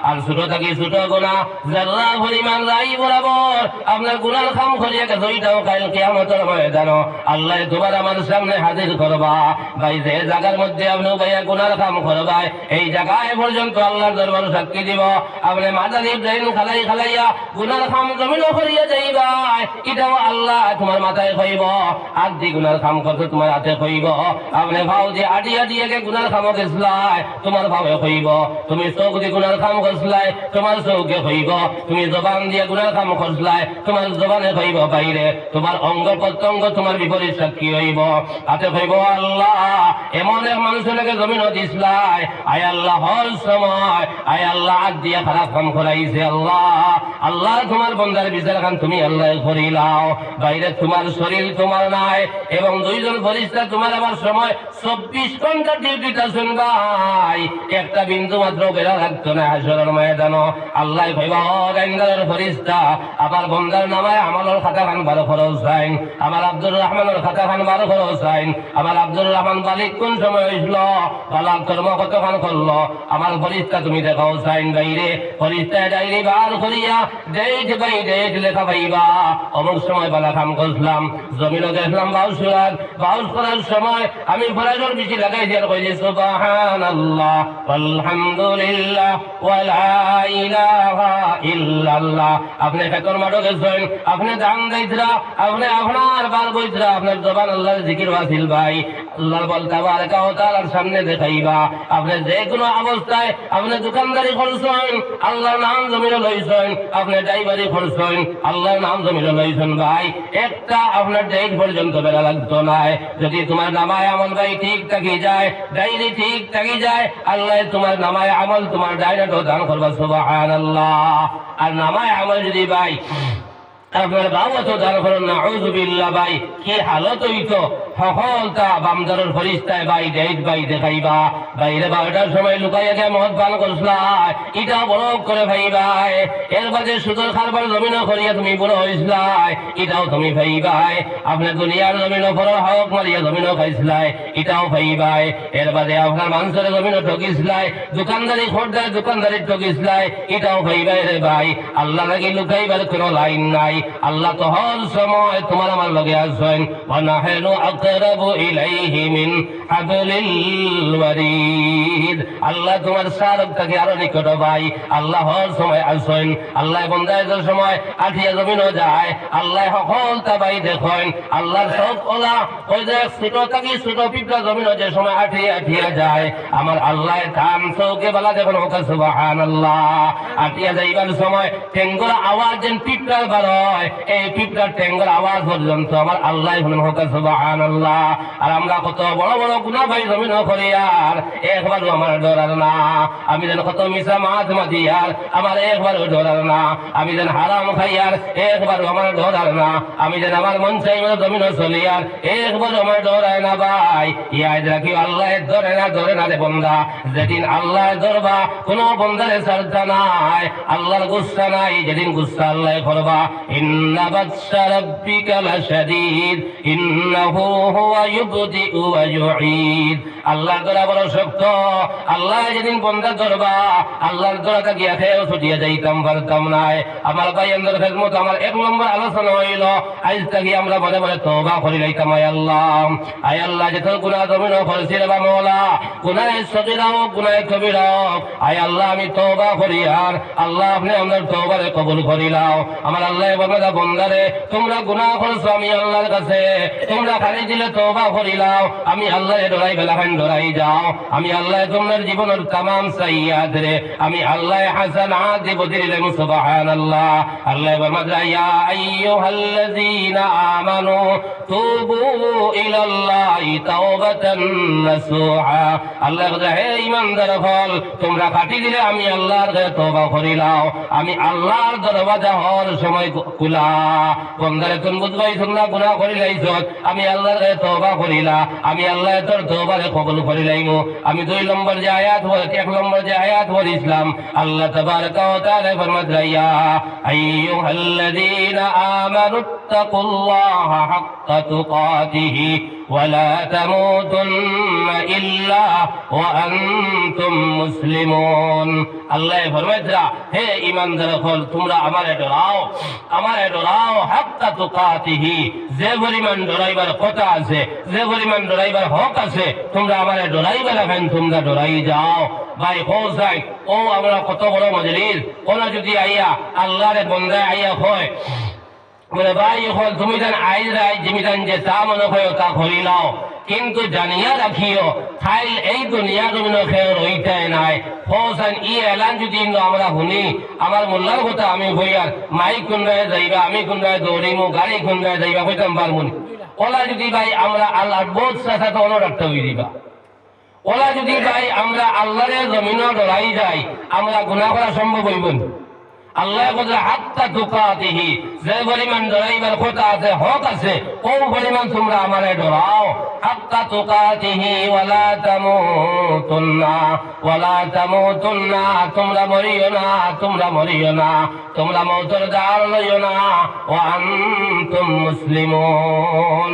আর ছোট থেকে ছোট গুনাহ জাররা পরিমাণ রাই বরাবর আপনার গুনার কাম করিয়া গেছে, এটাও কাইল কিয়ামতের ময়দানে আল্লাহ তোমার আমার সামনে হাজির করবা। ভাই যে জায়গার মধ্যে আপনি ভাইয়া গুনার কাম করবাই, এই জায়গায় পর্যন্ত আল্লাহর দরবার সাক্ষী দিব আপনি মাদারি ব্রেন খালাইয়া গুনার কাম জমিন করিয়া যাইবাই, এটাও আল্লাহ তোমার মাথায় কইব। আর দি গুনার কাম করতে তোমার হাতে কইব, আপনি ভাও যে আডিয়া গুনার কাম গেছলাই তোমার ভাবে কইব, তুমি চোখ দিয়ে গুনার কাম করছলাই তোমার চোখে কইব, তুমি জবান দিয়ে গুনার কাম করছলাই তোমার জবানে কইব, বাইরে তোমার অঙ্গ প্রত্যঙ্গ তোমার বিপরীত সাক্ষী হইব। হাতে কইব আল্লাহ এমন এক মানুষের জমিন দিসলাই, আয় আল্লাহ হল সময় আয় আল্লাহ আগ দিয়ে খারাপ কাম করাইছে, আল্লাহ তোমার বন্দার বিচার খান তুমি আল্লাহ করিলাও। বাইরে তোমার শরীর তোমার নাই এবং দুইজন ফেরেশতা তোমার আবার সময় 24 ঘন্টা ডিউটিটা শুনবাই, একটা বিন্দু মাত্র বেড়া রাখতো না হাসরের ময়দানে। আল্লাহ কইবা ও গাইন্দার ফেরেশতা আবার বন্দার নামায় আমলের খাতা খান বারো খরচ আইন, আমার আব্দুর রহমানের খাতা খান বারো খরচ আইন, আমার আব্দুর রহমান বালিক কোন সময় হইল বালা কর্ম কতক্ষণ করলো, আমার ফেরেশতা তুমি দেখাও সাইন। বাইরে ফেরেশতা ডাইরি বার করিয়া ডেট বাই ডেট লেখা পাইবা, অমুক সময় বালা কাম করলাম, জমিনও দেখলাম বাউস করার সময় আমি ফরাজর বেশি লাগাই দিয়ে কইছি সুবহানাল্লাহ, আলহামদুলিল্লাহ ওয়া লা ইলাহা ইল্লাল্লাহ। আপনি ফেকর মাঠে গেছেন, আপনি দান দিতরা, আপনি আপনার বার বইতরা, আপনার জবান আল্লাহর জিকির ওয়াসিল ভাই আল্লাহ বল তাবারকা ওয়া তাআলার সামনে দেখাইবা। আপনি যে কোনো অবস্থায় আপনি দোকানদারি করছেন, আল্লাহর নাম জমিনে লইছেন, আপনি ড্রাইভারি করছেন, আল্লাহর নাম জমিনে লইছেন ভাই, একটা আপনার ডেট পর্যন্ত বেড়া লাগতো না। যদি তোমার নামায় আমল ভাই ঠিক থাকি যায়, ডাইরি ঠিক থাকি যায়, আল্লাহ তোমার নামায় আমল তোমার ডাইরেক্ট দান করবা সুবহানাল্লাহ। আর নামায় আমল যদি ভাই আপনার বাবা তো দান করেন না আউযুবিল্লাহ ভাই, কি হালত হইতো সকলটা বামদারের ফরিস্তায় ভাই ডেট ভাই দেখাইবা বাইরে 12টার সময় লুকাইয়া গিয়ে মদ পান করছলাই, এটা বড় করে ভাই ভাই। এর বাদে সুদর খারবার জমিনও করিয়া তুমি বড় হইছলাই, এটাও তুমি ভাই ভাই। আপনার দুনিয়ার জমিনও বড় হক মারিয়া জমিনও খাইছলাই, এটাও ভাই ভাই। এর বাদে আপনার মানুষের জমিনও ঠকিছলাই, দোকানদারি খোরদার দোকানদারি ঠকিছলাই, এটাও ভাই ভাই রে ভাই। আল্লাহ নাকি লুকাইবার কোনো লাইন নাই, আল্লাহ তো হর সময় তোমার আমার লগে আছেন। ওয়া নাহনু আকরাবু ইলাইহি মিন হাবলিল ওয়ারিদ। আল্লাহ তোমার সারক থেকে আরো নিকট ভাই, আল্লাহ হর সময় আছেন। আল্লাহ বন্দায়দের সময় আঠিয়া জমিনও যায়, আল্লাহ সকলটা ভাই দেখেন। আল্লাহর সব ওলা ওই যে ছোট থাকি ছোট পিঁপড়া জমিনও যে সময় আঠিয়া আঠিয়া যায়, আমার আল্লাহ কান চৌকে বেলা দেখুন ওকে সুবহানাল্লাহ। আঠিয়া যাইবার সময় টেঙ্গর আওয়াজ যেন পিঁপড়ার বার হয়, এই পিঁপড়ার টেঙ্গর আওয়াজ পর্যন্ত আমার আল্লাহ শুনেন হোক সুবহানাল্লাহ। আর আমরা কত বড় বড় গুনাহ ভাই জমিন করি আর একবারও আমার ডরার না। আমি যেন কত মিছা মাছ মাতি আর আমার একবারও ডরার না। আমি যেন হারাম খাই আর একবারও আমার ডরার না। আমি যেন আমার মন চাই জমিন চলি আর একবারও আমার ডরায় না ভাই। ইয়াদ রাখি আল্লাহ ধরে না রে বন্দা, যেদিন আল্লাহ ধরবা কোনো বন্দারে ছাড়তা নাই, আল্লাহর গুসা নাই, যেদিন গুসা আল্লাহ করবা। ইন্না বাতশা রাব্বিকা লাশাদীদ ইন্নাহু হুয়া ইউবদিউ ওয়া ইউঈদ। আল্লাহর ধরা বড় শক্ত। আল্লাহ যেদিন বন্দা ধরবা, আল্লাহর ধরাটা গিয়া খেয়েও ছুটিয়ে যাইতাম পারতাম নাই। আমার ভাই আন্দর খেদমত আমার 1 নম্বর আলোচনা হইল, আজ থেকে আমরা বলে বলে তওবা করি লাইতাম। আয় আল্লাহ যেত গুনাহ জমিন করেছি রে বা মওলা, গুনাহ সগীরা হোক গুনাহ কবিরা হোক, আয় আল্লাহ আমি তওবা করি আর আল্লাহ আপনি আমাদের তওবারে কবুল করিলাও। আমার আল্লাহ বান্দা বন্দারে তোমরা গুনাহ করছো, আমি আল্লাহর কাছে তোমরা খালি দিলে তওবা করিলাও, আমি আল্লাহর ডরাই বেলাখান ডরাই যাও। আমি আল্লাহ তোমার জীবনের तमाम সাইয়্যাত রে আমি আল্লাহ হাসানাত দিব দিলাম সুবহানাল্লাহ। আল্লাহ বান্দা ইয়া আইয়ুহাল্লাযীনা আমানু তুবু ইলাল্লাহি তাওবাতান নাসুহা। আল্লাহ বলে হে ঈমানদার হল তোমরা খাটি দিলে আমি আল্লাহর কাছে তওবা করিলাও, আমি আল্লাহর দরওয়াজা হর সময় খুলা। বন্দারে তুমি বুঝবাই তোমরা গুনাহ করিলাইছ, আমি আল্লাহর কাছে তওবা করিলা, আমি আল্লাহ তোর তওবারে কবুল করিলাইমু। আমি 2 নম্বর যে আয়াত বলে 1 নম্বর যে আয়াত বলে ইসলাম আল্লাহ তাবারাকা ওয়া তাআলা ফরমায় ইয়া আইয়ুহাল্লাযীনা আমানুত্তাকুল্লাহা হাক্কা তুকাতিহি ওয়া লা তামুতুন্না ইল্লা ওয়া আনতুম মুসলিমুন। আল্লাহ ফরমায় হে ঈমানদার হল তোমরা আমারে ডরাও হাক্কা তুকাতিহি, যে পরিমাণ ডরাইবার কথা আছে, যে পরিমাণ ডরাইবার হক আছে, তোমরা আমারে ডরাইবার এখন তোমরা ডরাই যাও। ভাই হোসাইন ও আমরা কত বড় মজলিস, ওরা যদি আইয়া আল্লাহরে বন্দা আইয়া হয় বলে ভাই এখন তুমি যেন আইজ রাই জিমিদান যে তা মনে হয় তা করিলাও, কিন্তু জানিয়া রাখিও খাইল এই দুনিয়া জমিন খেয়ে রইতে নাই। হোসাইন ই এলান যদি আমরা শুনি আমার মোল্লার কথা আমি হইয়ার মাইক কোনরায় যাইবা, আমি কোনরায় দৌড়িমু, গাড়ি কোনরায় যাইবা কইতাম পারমুনি। ওলা যদি ভাই আমরা আল্লাহর বোধ সাথে তো অনুরাগটা হয়ে দিবা। ওলা যদি ভাই আমরা আল্লাহরের জমিনও ডরাই যাই, আমরা গুনাহ করা সম্ভব হইব না। আল্লাহ বলে হাত্তা তুকাতিহি, যে পরিমাণ ডরাইবার কথা আছে হক আছে ও পরিমাণ তোমরা আমারে ডরাও। হাত্তা তুকাতিহি ওয়ালা তামুতুন্না, তোমরা মরিও না, তোমরা মওতের দ্বার লইও না। ওয়া আনতুম মুসলিমুন,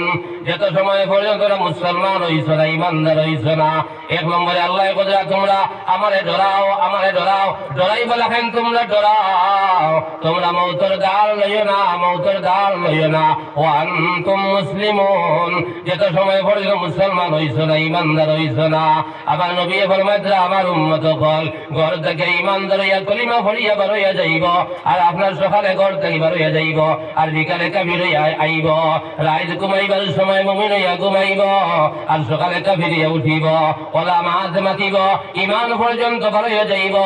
যত সময় পর্যন্ত মুসলমান হইছ না, ইমানদার হইছ না। 1 নম্বরে আল্লাহ কথা তোমরা আমারে ডরাও, আমারে ডরাও, ডরাই বলা খান তোমরা ডরাও, তোমরা মৌতের দ্বার লইও না, মৌতের দ্বার লইও না। ও আনতুম মুসলিমুন, যত সময় পর্যন্ত মুসলমান হইছ না, ইমানদার হইছ না। আবার নবী ফরমাইলেন আমার উম্মত হল ঘর থেকে ইমানদার হইয়া কলিমা পড়িয়া বার হইয়া যাইব, আর আপনার সকালে ঘর থেকে বার হইয়া যাইব, আর বিকালে কাফির হইয়া আইব। রাত ঘুমাইবার সময় মুমিন হইয়া ঘুমাইব, আর সকালে কাফির হইয়া উঠিব। ওলা মাঝ মাতিব, ইমান পর্যন্ত বার হইয়া যাইব।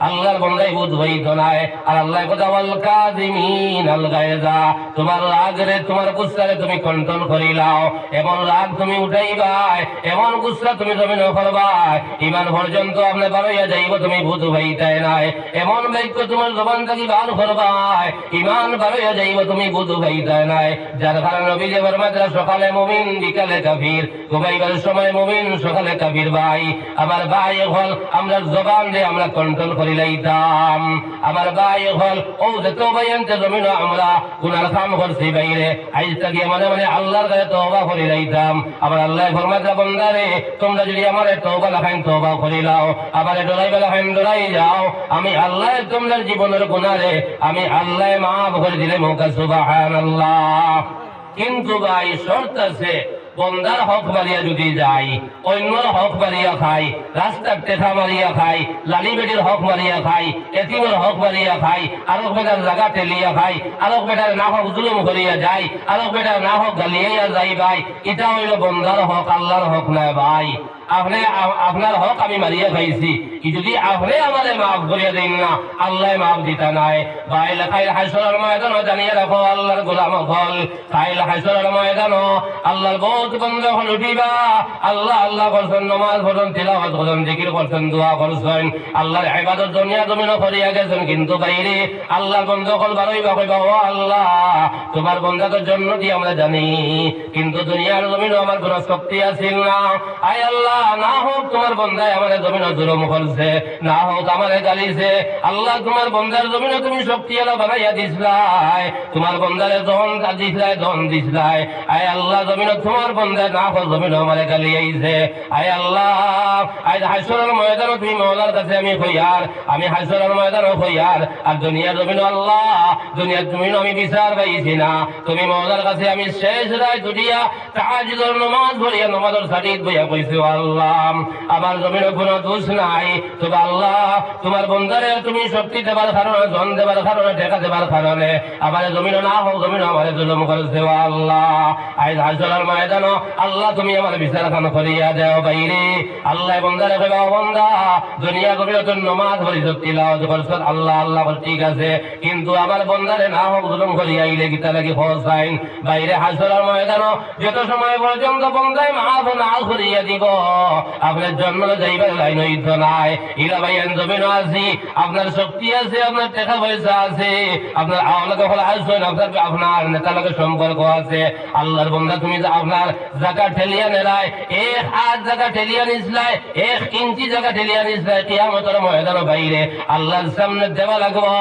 আল্লাহর বন্দাই বুঝ হইত নাই। আর আল্লাহ কথা ওয়াল কাযিমিন আল গায়জা, তোমার রাগরে তোমার গুসারে তুমি কন্ট্রোল করিলাও। এমন রাগ তুমি উঠাইবাই, এমন গুসা তুমি জমিন করবাই, ইমান পর্যন্ত আপনি বার হইয়া যাইব, তুমি বুঝ হইতাই নাই। এমন বাক্য তোমার জবান থেকে বার করবাই, ইমান বার হইয়া যাইব, তুমি বুঝ হইতাই নাই। যার কারণে নবী যে ফরমাইলেন সকালে মুমিন বিকালে কাফির, ঘুমাইবার সময় মুমিন সকালে কাফির। ভাই আমার ভাই হল আমরা জবান দিয়ে আমরা কন্ট্রোল করি লাইতাম। আমার ভাই হল ও যত ভাইয়ানতে জমিন আমরা গুনার কাম করছি বাইরে, আজ থেকে মনে মনে আল্লাহর কাছে তওবা করি লাইতাম। আবার আল্লাহ ফরমাইলেন বান্দারে তোমরা যদি আমারে তওবা লাগাইন তওবা করি লাও, আবার ডরাইবা লাগাইন ডরাই যাও, আমি আল্লাহ তোমাদের জীবনের গুনারে আমি আল্লাহ মাফ করে দিলে মোকা সুবহানাল্লাহ। কিন্তু ভাই শর্ত আছে, বন্দার হক মারিয়া যদি যাই, অন্যর হক মারিয়া খাই, রাস্তার টেকা মারিয়া খাই, লালি বেটির হক মারিয়া খাই, এতিমের হক মারিয়া খাই, আলোক বেটার জায়গা টেলিয়া খাই, আলোক বেটার না হক জুলুম করিয়া যাই, আলোক বেটার না হক গালিয়া যাই, ভাই এটা হইল বন্দার হক, আল্লাহর হক না। ভাই আপনি আপনার হক আমি মারিয়া খাইছি, যদি আপনি আমারে মাফ করিয়া দিন না, আল্লাহ মাফ দিতা নাই। ভাই লেখাইল হাসরের ময়দান জানিয়ে রাখো আল্লাহর গোলাম হল, খাইল হাসরের ময়দান আল্লাহর বহুত বন্ধ হল উঠিবা, আল্লাহ আল্লাহ করছেন, নামাজ পড়ছেন, তিলাওয়াত করছেন, জিকির করছেন, দোয়া করছেন, আল্লাহর ইবাদত দুনিয়া জমিন করিয়া গেছেন, কিন্তু বাইরে আল্লাহর বন্ধ হল বারইবা কইবা ও আল্লাহ তোমার বন্ধাদের জন্য দিয়ে আমরা জানি, কিন্তু দুনিয়ার জমিন আমার কোনো শক্তি আছিল না। আয় আল্লাহ না হোক তোমার বন্ধায় আমার জমিন জুলুম করছে, না হোক আমারে গালিছে, আল্লাহ তোমার বন্ধার জমিন তুমি শক্তি আলা বানাইয়া দিছলাই, তোমার বন্ধারে ধন দিছলাই, ধন দিছলাই। আয় আল্লাহ জমিন তোমার বন্ধায় না হোক জমিন আমারে গালিয়াইছে। আয় আল্লাহ আজ হাসরের ময়দান তুমি মওলার কাছে আমি হইয়ার, আমি হাসরের ময়দান হইয়ার, আর দুনিয়ার জমিন আল্লাহ দুনিয়ার জমিন আমি বিচার পাইছি না, তুমি মওলার কাছে আমি শেষ রায় দুটিয়া তাহাজ্জুদের নামাজ পড়িয়া নামাজের সারিত বইয়া কইছি আল্লাহ আমার জমিনে কোনো দোষ নাই, তবে আল্লাহ তোমার বন্দারে তুমি শক্তি দেবার কারণে, ধন দেবার কারণে, টাকা দেবার কারণে আমার জমিনে না হোক জমিন আমার জুলুম করেছে আল্লাহ। আজ হাসরের ময়দান আল্লাহ তুমি আমার বিচার খান করিয়া দাও বাইরে। আল্লাহ বন্দারে কইবা বন্দা দুনিয়া কবির তোর নামাজ পড়ি তিলাওয়াত করছ, আল্লাহ আল্লাহ ঠিক আছে, কিন্তু আমার বন্দারে না হোক জুলুম করিয়া আইলে গীতা লাগি হোসাইন বাইরে হাসরের ময়দান যত সময় পর্যন্ত বন্দায় মাফ না করিয়া দিব আপনার জন্ম যাইবার লাইন হইত নাই। ইলা ভাইয়ান জমিন আছি, আপনার শক্তি আছে, আপনার টাকা পয়সা আছে, আপনার আওলাদ হল আসবেন, আপনার নেতার লগে সম্পর্ক আছে, আল্লাহর বন্দা তুমি আপনার জায়গা ঠেলিয়া নেলাই, 1 হাত জায়গা ঠেলিয়া নিসলাই, 1 ইঞ্চি জায়গা ঠেলিয়া নিসলাই, কিয়ামতের ময়দান বাইরে আল্লাহর সামনে দেওয়া লাগবো।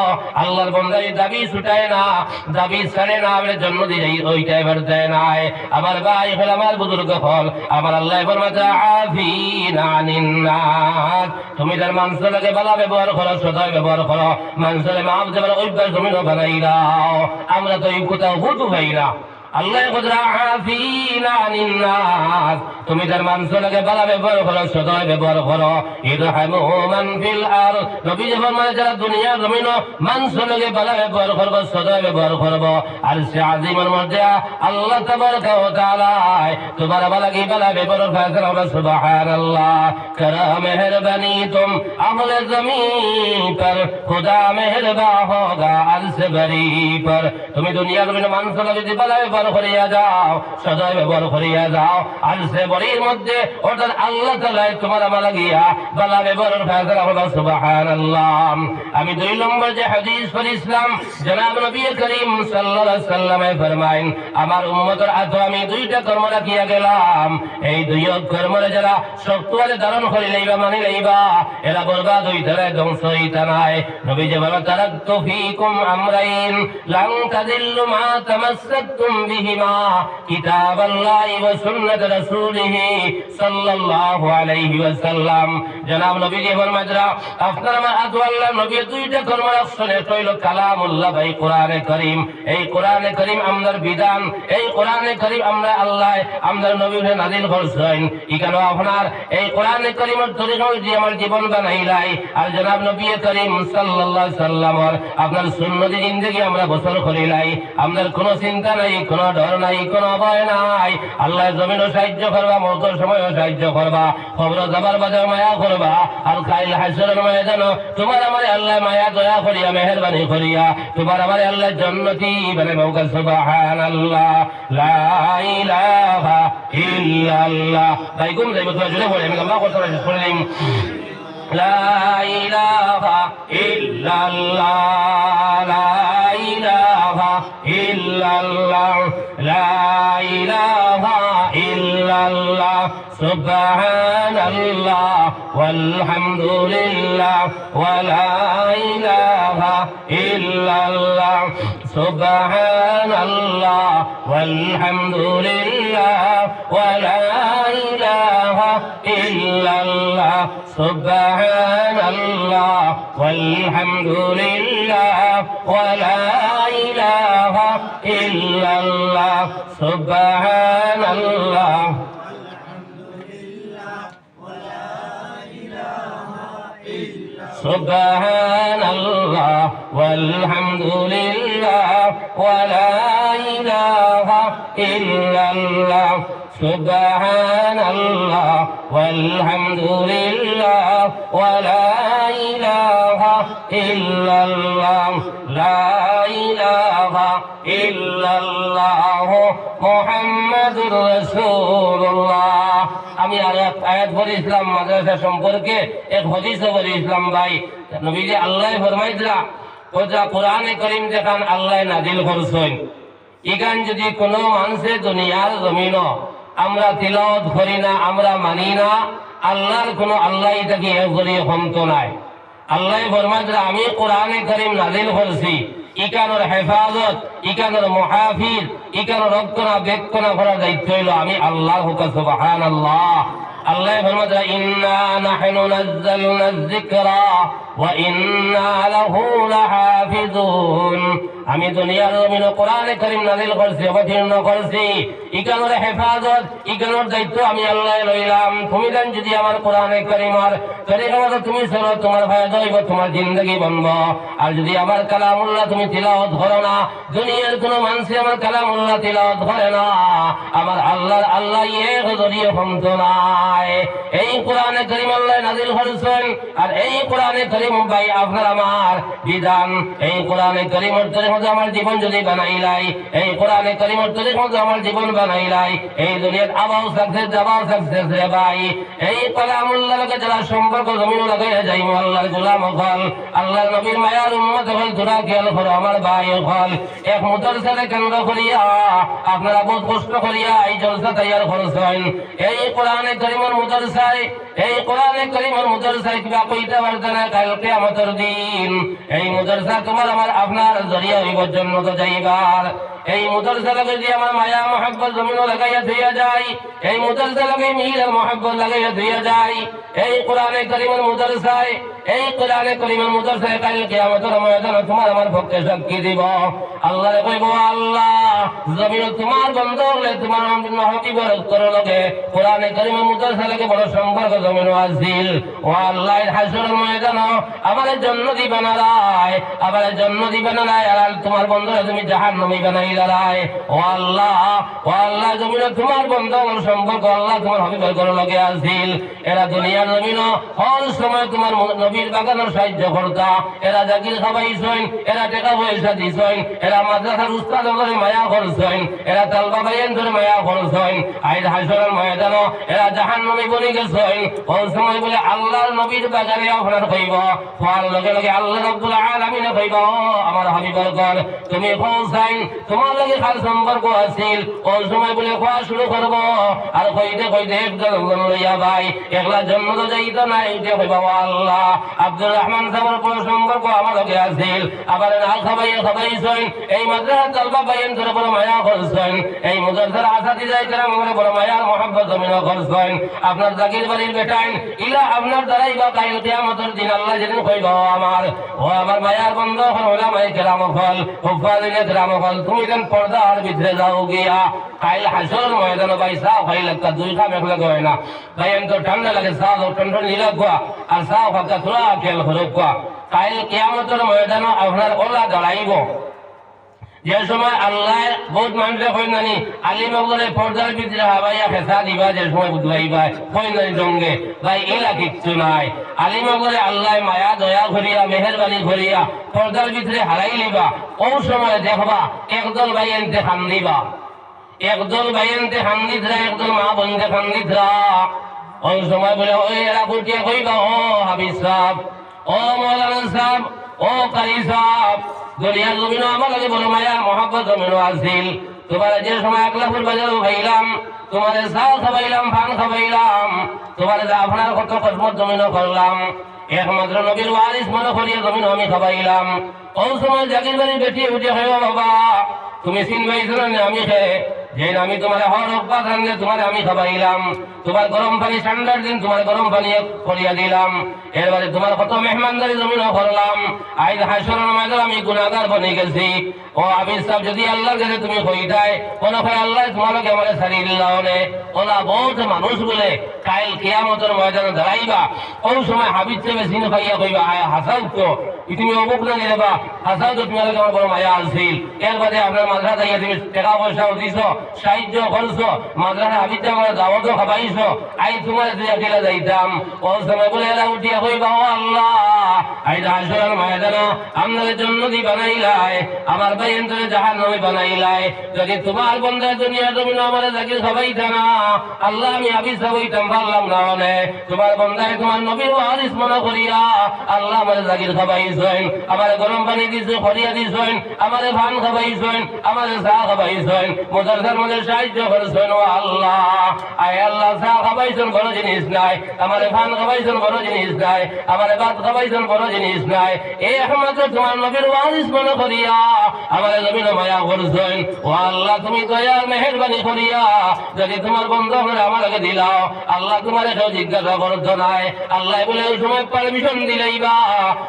আল্লাহর বন্দা দাবি ছুটায় না, দাবি ছাড়ে না, আপনার জন্ম দিয়ে ওইটা এবার দেয় নাই। আমার ভাই হল, আমার বুজুর্গ হল, আমার আল্লাহ তুমি তার মানুষের লাগে ভালো ব্যবহার করো, সদয় ব্যবহার করো, মানুষের মাফ দেবার অভ্যাস তুমি বানাই দাও। আমরা তো এই কোথাও হুটু ভাই না, আল্লাহ তুমি তার মানুষের লাগে ভালো ব্যবহার করো, সদয় ব্যবহার করো। যারা দুনিয়ার জমিন মানুষের লাগে ভালো ব্যবহার করবো, সদয় ব্যবহার করবো, আর সে আজিমের মধ্যে আল্লাহ তাবারকা ওয়া তাআলা তোমার ভালো ব্যবহার ফয়সালা হবে। সুবহানাল্লাহ করা মেহরবানি তুম আহলে জমিন पर खुदा मेहरबा होगा अर्श बरी पर। তুমি দুনিয়ার জমিন মানুষের লাগে যদি ভালো ব্যবহার করিয়া যাও, সদয় ব্যবহার করিয়া যাও, আরশে বড়ির মধ্যে অর্থাৎ আল্লাহ তাআলা তোমার আমার লাগিয়া ভালো ব্যবহারের ফয়সালা হবে। সুবহানাল্লাহ। আমি 2 নম্বর যে হাদিস পড়িছিলাম, জনাব নবী করিম সাল্লাল্লাহু আলাইহি ওয়াসাল্লামে ফরমায়েন আমার উম্মতের আতো আমি 2টা কর্ম রাখিয়া গেলাম, এই 2 কর্মরে যারা শক্তভাবে ধারণ করে লইবা, মানি লইবা, এরা বরবাদ হইতে নাই, ধ্বংস হইতে নাই। নবী যে বলেন তারাকতু ফীকুম আমরাইন লান তাদিল্লু মা তামাসসাকতুম بهما كتاب الله وسنة رسوله صلى الله عليه وسلم জনাব নবীজি ফরমাইতরা আপনার আমার আদু আল্লাহ নবী দুইটা কর্মের অপশনে হইল কালামুল্লাহ ভাই কোরআনে কারীম এই কোরআনে কারীম আমরার বিধান এই কোরআনে কারীম আমরা আল্লাহ আমরার নবীকে নাযিল করছেন ইকানো আপনার এই কোরআনে কারীমের তরিকা যে আমার জীবন বানাইলাই আর জনাব নবী করিম সাল্লাল্লাহু আলাইহি সাল্লাম আপনার সুন্নতি জিন্দেগি আমরা বসর করিলাই আমাদের কোনো চিন্তা নাই কোনো ডর নাই কোনো ভয় নাই আল্লাহ জমিনও সাহায্য করবা মওতের সময়ও সাহায্য করবা খবর যাবার বাদে মায়া করবা আর কাইল হাসরের ময়দানে তোমার আমার আল্লাহ মায়া দয়া করিয়া মেহেরবানি করিয়া তোমার আমার আল্লাহ জান্নাতি বানাইবা সুবহানাল্লাহ লা ইলাহা ইল্লাল্লাহ তাই কোন যাইব তো জুড়ে বলে আমি আল্লাহ কথা বলেন لا إله إلا الله لا إله إلا الله لا إله إلا الله سبحان الله والحمد لله ولا إله إلا الله سبحان الله والحمد لله ولا إله إلا الله سبحان الله والحمد لله ولا إله إلا الله سبحان الله سبحان الله والحمد لله ولا إله إلا الله سبحان الله والحمد لله ولا إله إلا الله لا إله إلا الله محمد رسول الله আমি আর এক আয়াত পড়ে ইসলাম মাদ্রাসা সম্পর্কে এক হাদিসও পড়ে ইসলাম ভাই নবীজি আল্লাহ ফরমাইতরা ওজা কোরআনে কারীম যেখান আল্লাহ নাযিল করছেন ইগান যদি কোনো মানুষে দুনিয়ার জমিন আমরা তিলাওয়াত করি না আমরা মানি না আল্লাহর কোনো আল্লাহ এটাকে এ করি ক্ষমতা নাই আল্লাহ ফরমাইতরা আমি কোরআনে কারীম নাযিল করছি ইকানোর হেফাজত ইকানোর মুহাফিজ ইকানোর রক্ষণা বেক্ষণা করার দায়িত্ব হইল আমি আল্লাহ সুবহানাল্লাহ আল্লাহ ফরমাইতরা ইন্না নাহনু নাযালনা যিকরা ওয়া ইন্না লাহু লাহাফিজুন আমি দুনিয়ার জমিনে কোরআনে কারীম নাযিল করছি অবতীর্ণ করছি ইকানোর হেফাজত ইকানোর দায়িত্ব আমি আল্লাহ লইলাম তুমি জান যদি আমার কোরআনে কারীমের তরিকা মতো তুমি চলো তোমার ফায়দা হইব তোমার জিন্দেগি বনব আর যদি আমার কালামুল্লাহ তুমি তিলাওয়াত করো না দুনিয়ার কোনো মানুষ আমার কালামুল্লাহ তিলাওয়াত করে না আমার আল্লাহর আল্লাহ এক জড়িয়ে ক্ষমতা নাই এই কোরআনে কারীম আল্লাহ নাযিল করেছেন আর এই কোরআনে কারীম ভাই আপনার আমার বিধান এই কোরআনে কারীমের তরিকা মতো আমার জীবন যদি বানাইলাই এই কোরআনে কারীমের তরিকা মতো আমার জীবন বানাইলাই এই দুনিয়ার আবাও সাকসেস যাবাও সাকসেস রে ভাই এই কালামুল্লাহ লগে যারা সম্পর্ক জমিন লাগাইয়া যাইব আল্লাহর গোলাম হল আল্লাহর নবীর মায়ার উম্মত হল তোরা খেয়াল করো আমার ভাই হল এক মুদরসারে কেন্দ্র করিয়া আপনারা বহুত কষ্ট করিয়া এই জলসা তৈয়ার করছেন এই কোরআনে কারীমের মুদরসায় এই কোরআনে কারীমের মুদরসায় কিবা কইতে পারতেন না কাল কিয়ামতের দিন এই মুদরসা তোমার আমার আপনার জরিয়া হইব জান্নাত যাইবার এই মুদরসা লাগে যদি আমার মায়া মহব্বত জমিন লাগাইয়া দিয়া যায় এই মুদরসা লাগে মিল আর মহব্বত লাগাইয়া দিয়া যায় এই কোরআনে কারীমের মুদরসায় এই কোরআনে কারীমের মুদরসায় কাল কিয়ামতের ময়দানে তোমার আমার পক্ষে সাক্ষী দিব আল্লাহরে কইব আল্লাহ জমিন তোমার বন্ধ হলে তোমার নহতি বরকত করো লগে কোরআনে কারীমের মুদরসা লাগে বড় সম্পর্ক জমিন আসিল ও আল্লাহ হাসরের ময়দানে আমার জন্য দিবা না রায় আমার জন্য দিবা না রায় আর তোমার বন্ধুরা তুমি জাহান্নামী বানাই দাঁড়ায় ও আল্লাহ জমিন তোমার বন্ধ সম্পর্ক আল্লাহ তোমার হবিবের করো লগে আসিল এরা দুনিয়ার জমিন হল সময় তোমার নবীর বাগানের সাহায্য করতা এরা জাকির খাবাইছেন এরা টাকা পয়সা দিছেন এরা মাদ্রাসার উস্তাদ করে মায়া করছেন এরা তালবা বাইন ধরে মায়া করছেন আইজ হাসরের ময়দানে এরা জাহান্নামী বনে গেছেন ওই সময় বলে আল্লাহর নবীর বাগানে আপনার কইব হওয়ার লগে লগে আল্লাহ রাব্বুল আলামিন কইব আমার হাবিবের ঘর তুমি পৌঁছাইন তোমার তোমার লাগে খাল সম্পর্ক আছিল ওই সময় বলে খাওয়া শুরু করবো আর কইতে কইতে একজন লইয়া ভাই একলা জন্ম তো যাইত না এইটা কই বাবা আল্লাহ আব্দুর রহমান সাহেবের পুরো সম্পর্ক আমার লগে আছিল আবার নাল খাবাইছেন এই মাদ্রাসা তালবা বাইন ধরে বড় মায়া করছেন এই মুজাদ্দার আসাদি যাই কেরাম করে বড় মায়ার মহব্বত জমিন করছেন আপনার জাকির বাড়ির বেটাইন ইলা আপনার দ্বারাই বা কাইল কিয়ামতের দিন আল্লাহ যেদিন কইব আমার ও আমার মায়ার বন্ধ হলা মাই কেরাম ফল হুফাজিলে কেরাম ফল তুমি কেন পর্দার ভিতরে যাও গিয়া কাইল হাসর ময়দান বাইসা হইল একটা দুই খাম একলা গয় না বাইন তো ঠান্ডা লাগে সাল ঠন্ডন নিলা গয়া আর সাও ফাঁকা তোলা খেল হলো গয়া কাইল কিয়ামতের ময়দান আপনার ওলা দাঁড়াইব যে সময় আল্লাহ বহুত মানুষে কই নানি আলিম বলে পর্দার ভিতরে হাবাইয়া ফেসা দিবা যে সময় বুঝবাইবা কই নানি সঙ্গে ভাই এলা কিচ্ছু নাই আলিম বলে আল্লাহ মায়া দয়া করিয়া মেহেরবানি করিয়া পর্দার ভিতরে হারাই লিবা ও সময় দেখবা একদল ভাই এনতে খান দিবা একদল ভাই এনতে খান দিতরা একদল মা বন্ধে খান দিতরা ওই সময় বলে ওই এরা কুটিয়ে কইবা ও হাবিজ সাহেব ও মৌলানা সাহেব ও কারি সাহেব দুনিয়ার জমিনও আমার লাগে বড় মায়া মহাব্বত জমিনও আছিল তোমার যে সময় আকলাফুল বাজারও খাইলাম তোমার চাল খাবাইলাম পান খাবাইলাম তোমার আপনার কত কসমত জমিনও করলাম একমাত্র নবীর ওয়ারিস মনে করিয়া জমিনও আমি খাবাইলাম ওই সময় জাকির বাড়ি বেটি উঠে হয় বাবা তুমি চিনবাইছো না আমি খেয়ে যে আমি তোমার হর অভ্যাস আনলে তোমার আমি খাবাইলাম তোমার গরম পানি ঠান্ডার দিন তোমার গরম পানি করিয়া দিলাম এরবারে তোমার কত মেহমানদারি জমিনও করলাম আজ হাসরের ময়দান আমি গুনাহগার বনে গেছি ও আবির সাহেব যদি আল্লাহর কাছে তুমি কইতাই কোন ভাই আল্লাহ তোমাকে আমারে ছাড়ি দিলাও নে ওলা বহুত মানুষ বলে কাল কিয়ামতের ময়দানে দাঁড়াইবা ওই সময় হাবিব সাহেব চিন খাইয়া কইবা হাসাও তো তুমি অমুক না নিবা হাসাও তো তোমার আমার বড় মায়া আছিল এরবারে আপনার মাদ্রাসা যাইয়া তুমি টাকা পয়সাও দিছ সাহায্য করছো মাদ্রাসা হাবিব সাহেব দাওয়াতও খাবাইছো আই তোমার দিয়া গেলে যাইতাম ওই সময় বলে এরা উঠিয়া কইবা ও আল্লাহ আজ হাসরের ময়দানে আমাদের জন্য দি বানাইলাই আমার ভাই এন্তরে জাহান্নামে বানাইলাই যদি তোমার বন্ধা দুনিয়া জমিন আমারে জাকির খাবাইতা না আল্লাহ আমি হাবিজ সাহেব হইতাম পারলাম না মানে তোমার বন্ধায় তোমার নবীর ওয়ারিস মনে করিয়া আল্লাহ আমারে জাকির খাবাইছেন আমারে গরম পানি দিছে খরিয়া দিছেন আমারে ভান খাবাইছেন আমারে চা খাবাইছেন মুজাদ্দার মধ্যে সাহায্য করেছেন ও আল্লাহ আয় আল্লাহ চা খাবাইছেন বড় জিনিস নাই আমারে ভান খাবাইছেন বড় জিনিস নাই আমারে ভাত খাবাইছেন বড় জিনিস নাই এই একমাত্র তোমার নবীর ওয়ারিস মনে করিয়া আমারে জমিন মায়া করছেন ও আল্লাহ তুমি দয়ার মেহেরবানি করিয়া যদি তোমার বন্ধ করে আমাকে দিলাও আল্লাহ তোমার কেউ জিজ্ঞাসা করতো নাই আল্লাহ বলে ওই সময় পারমিশন দিলেইবা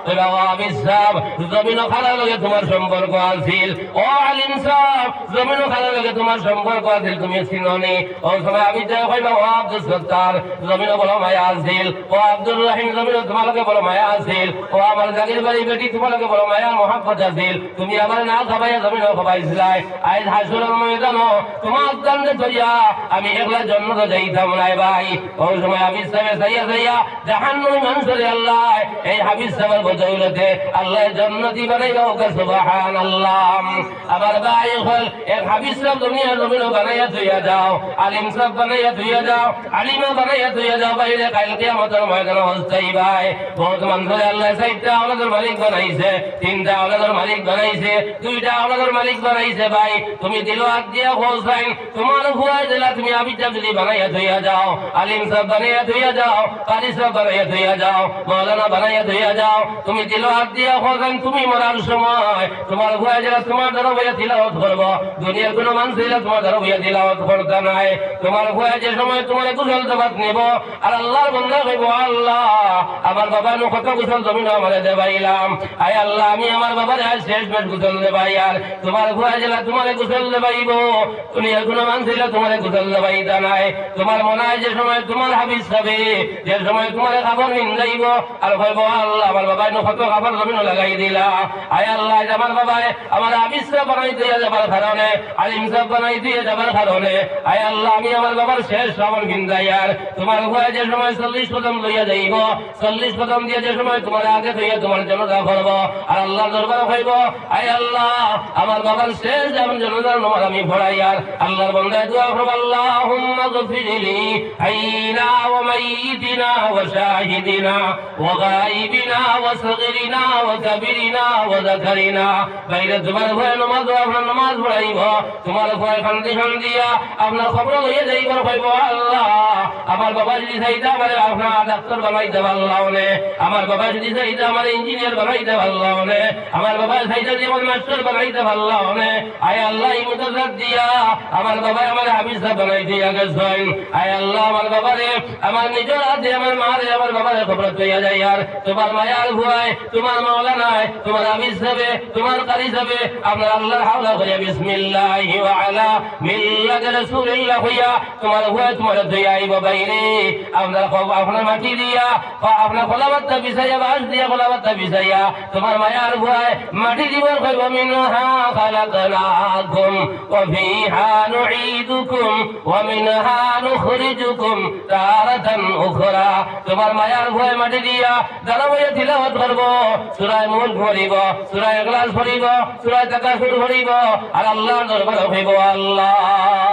ওই বাবা আবিদ সাহেব জমিন খালার লগে তোমার সম্পর্ক আছিল ও আলিম সাহেব জমিন খালার লগে তোমার সম্পর্ক আছিল তুমি চিননি ওই সময় আবিদ সাহেব কইবা ও আব্দুল সত্তার জমিন বড় মায়া আছিল ও আব্দুর রহিম জমিন তোমার লগে বড় মায়া আছিল ও আমার জাকির বাড়ি বেটি তোমার লগে বড় মায়া মহব্বত আছিল তুমি আমার না খাবাইয়া জমিন খাবাইছিলাই আজ হাসরের ময়দানে তোমার দণ্ডে ধরিয়া আমি একলা জন্নত যাইতাম নাই ভাই ওই সময় হাবিজ সাহেব যাইয়া জাহান্নামী মানুষরে আল্লাহ এই হাবিজ সাহেবের বদৌলতে আল্লাহ জান্নাতি বানাইবা ওকে সুবহানাল্লাহ আবার ভাই হল এক হাবিজ সাহেব দুনিয়ার জমিন বানাইয়া থইয়া যাও আলিম সাহেব বানাইয়া থইয়া যাও আলিমা বানাইয়া থইয়া যাও বাইরে কাল কিয়ামতের ময়দানে হস্তাই ভাই বহুত মানুষরে আল্লাহ চারটা আওলাদের মালিক বানাইছে তিনটা আওলাদের মালিক বানাইছে দুইটা আওলাদের মালিক বানাইছে ভাই তুমি দিল হাত দিয়া হোসাইন তোমার ভুয়াই দিলা তুমি আবিদ সাহেব যদি বানাইয়া থইয়া যাও আলিম সাহেব বানাইয়া থইয়া যাও কারি সাহেব বানাইয়া থইয়া যাও মাওলানা বানাইয়া থইয়া যাও তুমি দিল হাত দিয়া হোসাইন তুমি মরার সময় তোমার ভুয়াই দিলা তোমার দ্বারা বইয়া তিলাওয়াত করবো দুনিয়ার কোনো মানুষ দিলা তোমার দ্বারা বইয়া তিলাওয়াত করতে নাই তোমার ভুয়াই যে সময় তোমার কুশল জবাব নেব আর আল্লাহর বন্ধা কইব আল্লাহ আমার বাবার কত কুশল জমিন আমারে দেবাইলাম আয় আল্লাহ আমি আমার বাবার আজ শেষ বেশ কুশল দেবাই আর তোমার ভুয়াই দিলা তোমার কুশল দেবাইব দুনিয়ার কোনো মানুষ দিলা তোমার কুশল দেবাইতা নাই তোমার মনে হয় যে সময় তোমার হাবিজ খাবে যে সময় তোমার খাবার নিন্দাইব আর কইব আল্লাহ আমার বাবা কত খাবার জমিন লাগাই দিলা আয় আল্লাহ আমার বাবায় আমার হাবিজ সাহেব বানাই দিয়া যাবার কারণে আলিম সাহেব বানাই দিয়ে যাবার কারণে আয় আল্লাহ আমি আমার বাবার শেষ শ্রাবণ কিন্দাইয়ার তোমার ভয়ে যে সময় 40 কদম লইয়া যাইব 40 কদম দিয়ে যে সময় তোমার আগে হইয়া তোমার জনতা করব আর আল্লাহ দরবার হইব আয় আল্লাহ আমার বাবার শেষ যেমন জনতার নামাজ আমি পড়াইয়ার আল্লাহর বান্দায় দোয়া করব আল্লাহুম্মা গফিরলি হাইনা ওয়া মাইয়িতিনা ওয়া শাহিদিনা ওয়া গায়িবিনা ওয়া সগীরিনা ওয়া কাবীরিনা ওয়া যাকারিনা বাইরে তোমার ভয়ে নামাজ আপনার নামাজ পড়াইব তোমার ভয়ে কন্ডিশন দিয়া আপনার খবর লইয়া যাইব কইব আল্লাহ আমার বাবা যদি চাইতা আমারে আপনার ডাক্তার বানাইতে পারলাম না আমার বাবা যদি চাইতা আমার ইঞ্জিনিয়ার বানাইতে পারলাম না আমার বাবা চাইতা যেমন মাস্টার বানাইতে পারলাম না আয় আল্লাহ এই মুতাজাত দিয়া আমার বাবা আমার হাফিজ সাহেব বানাই দিয়া গেছেন আয় আল্লাহ আমার বাবারে আমার নিজের হাতে আমার মারে আমার বাবারে খবর লইয়া যাই আর তোমার মায়ার ভয় তোমার মাওলানায় তোমার হাফিজ সাহেব তোমার কারি সাহেব আপনার আল্লাহর হাওলা করিয়া বিসমিল্লাহি ওয়া আলা মিল্লাতি রাসূলিল্লাহ হইয়া তোমার ভয় তোমার দয়া আইব বাইরে আপনার মাটি দিয়া আপনার খোলাবাত্তা বিছাইয়া বাঁশ দিয়া খোলাবাত্তা বিছাইয়া তোমার মায়ার ভয় মাটি দিবার কইব মিনহা খালাকনাকুম ওয়া ফিহা নুঈদুকুম ওয়া মিনহা নুখরিজুকুম তারাতান উখরা তোমার মায়ার ভয় মাটি দিয়া দাঁড়াইয়া তিলাওয়াত করব সূরা মুলক পড়িব সূরা ইখলাস পড়িব সূরা তাকাসুর পড়িব আর আল্লাহর দরবারে হইব আল্লাহ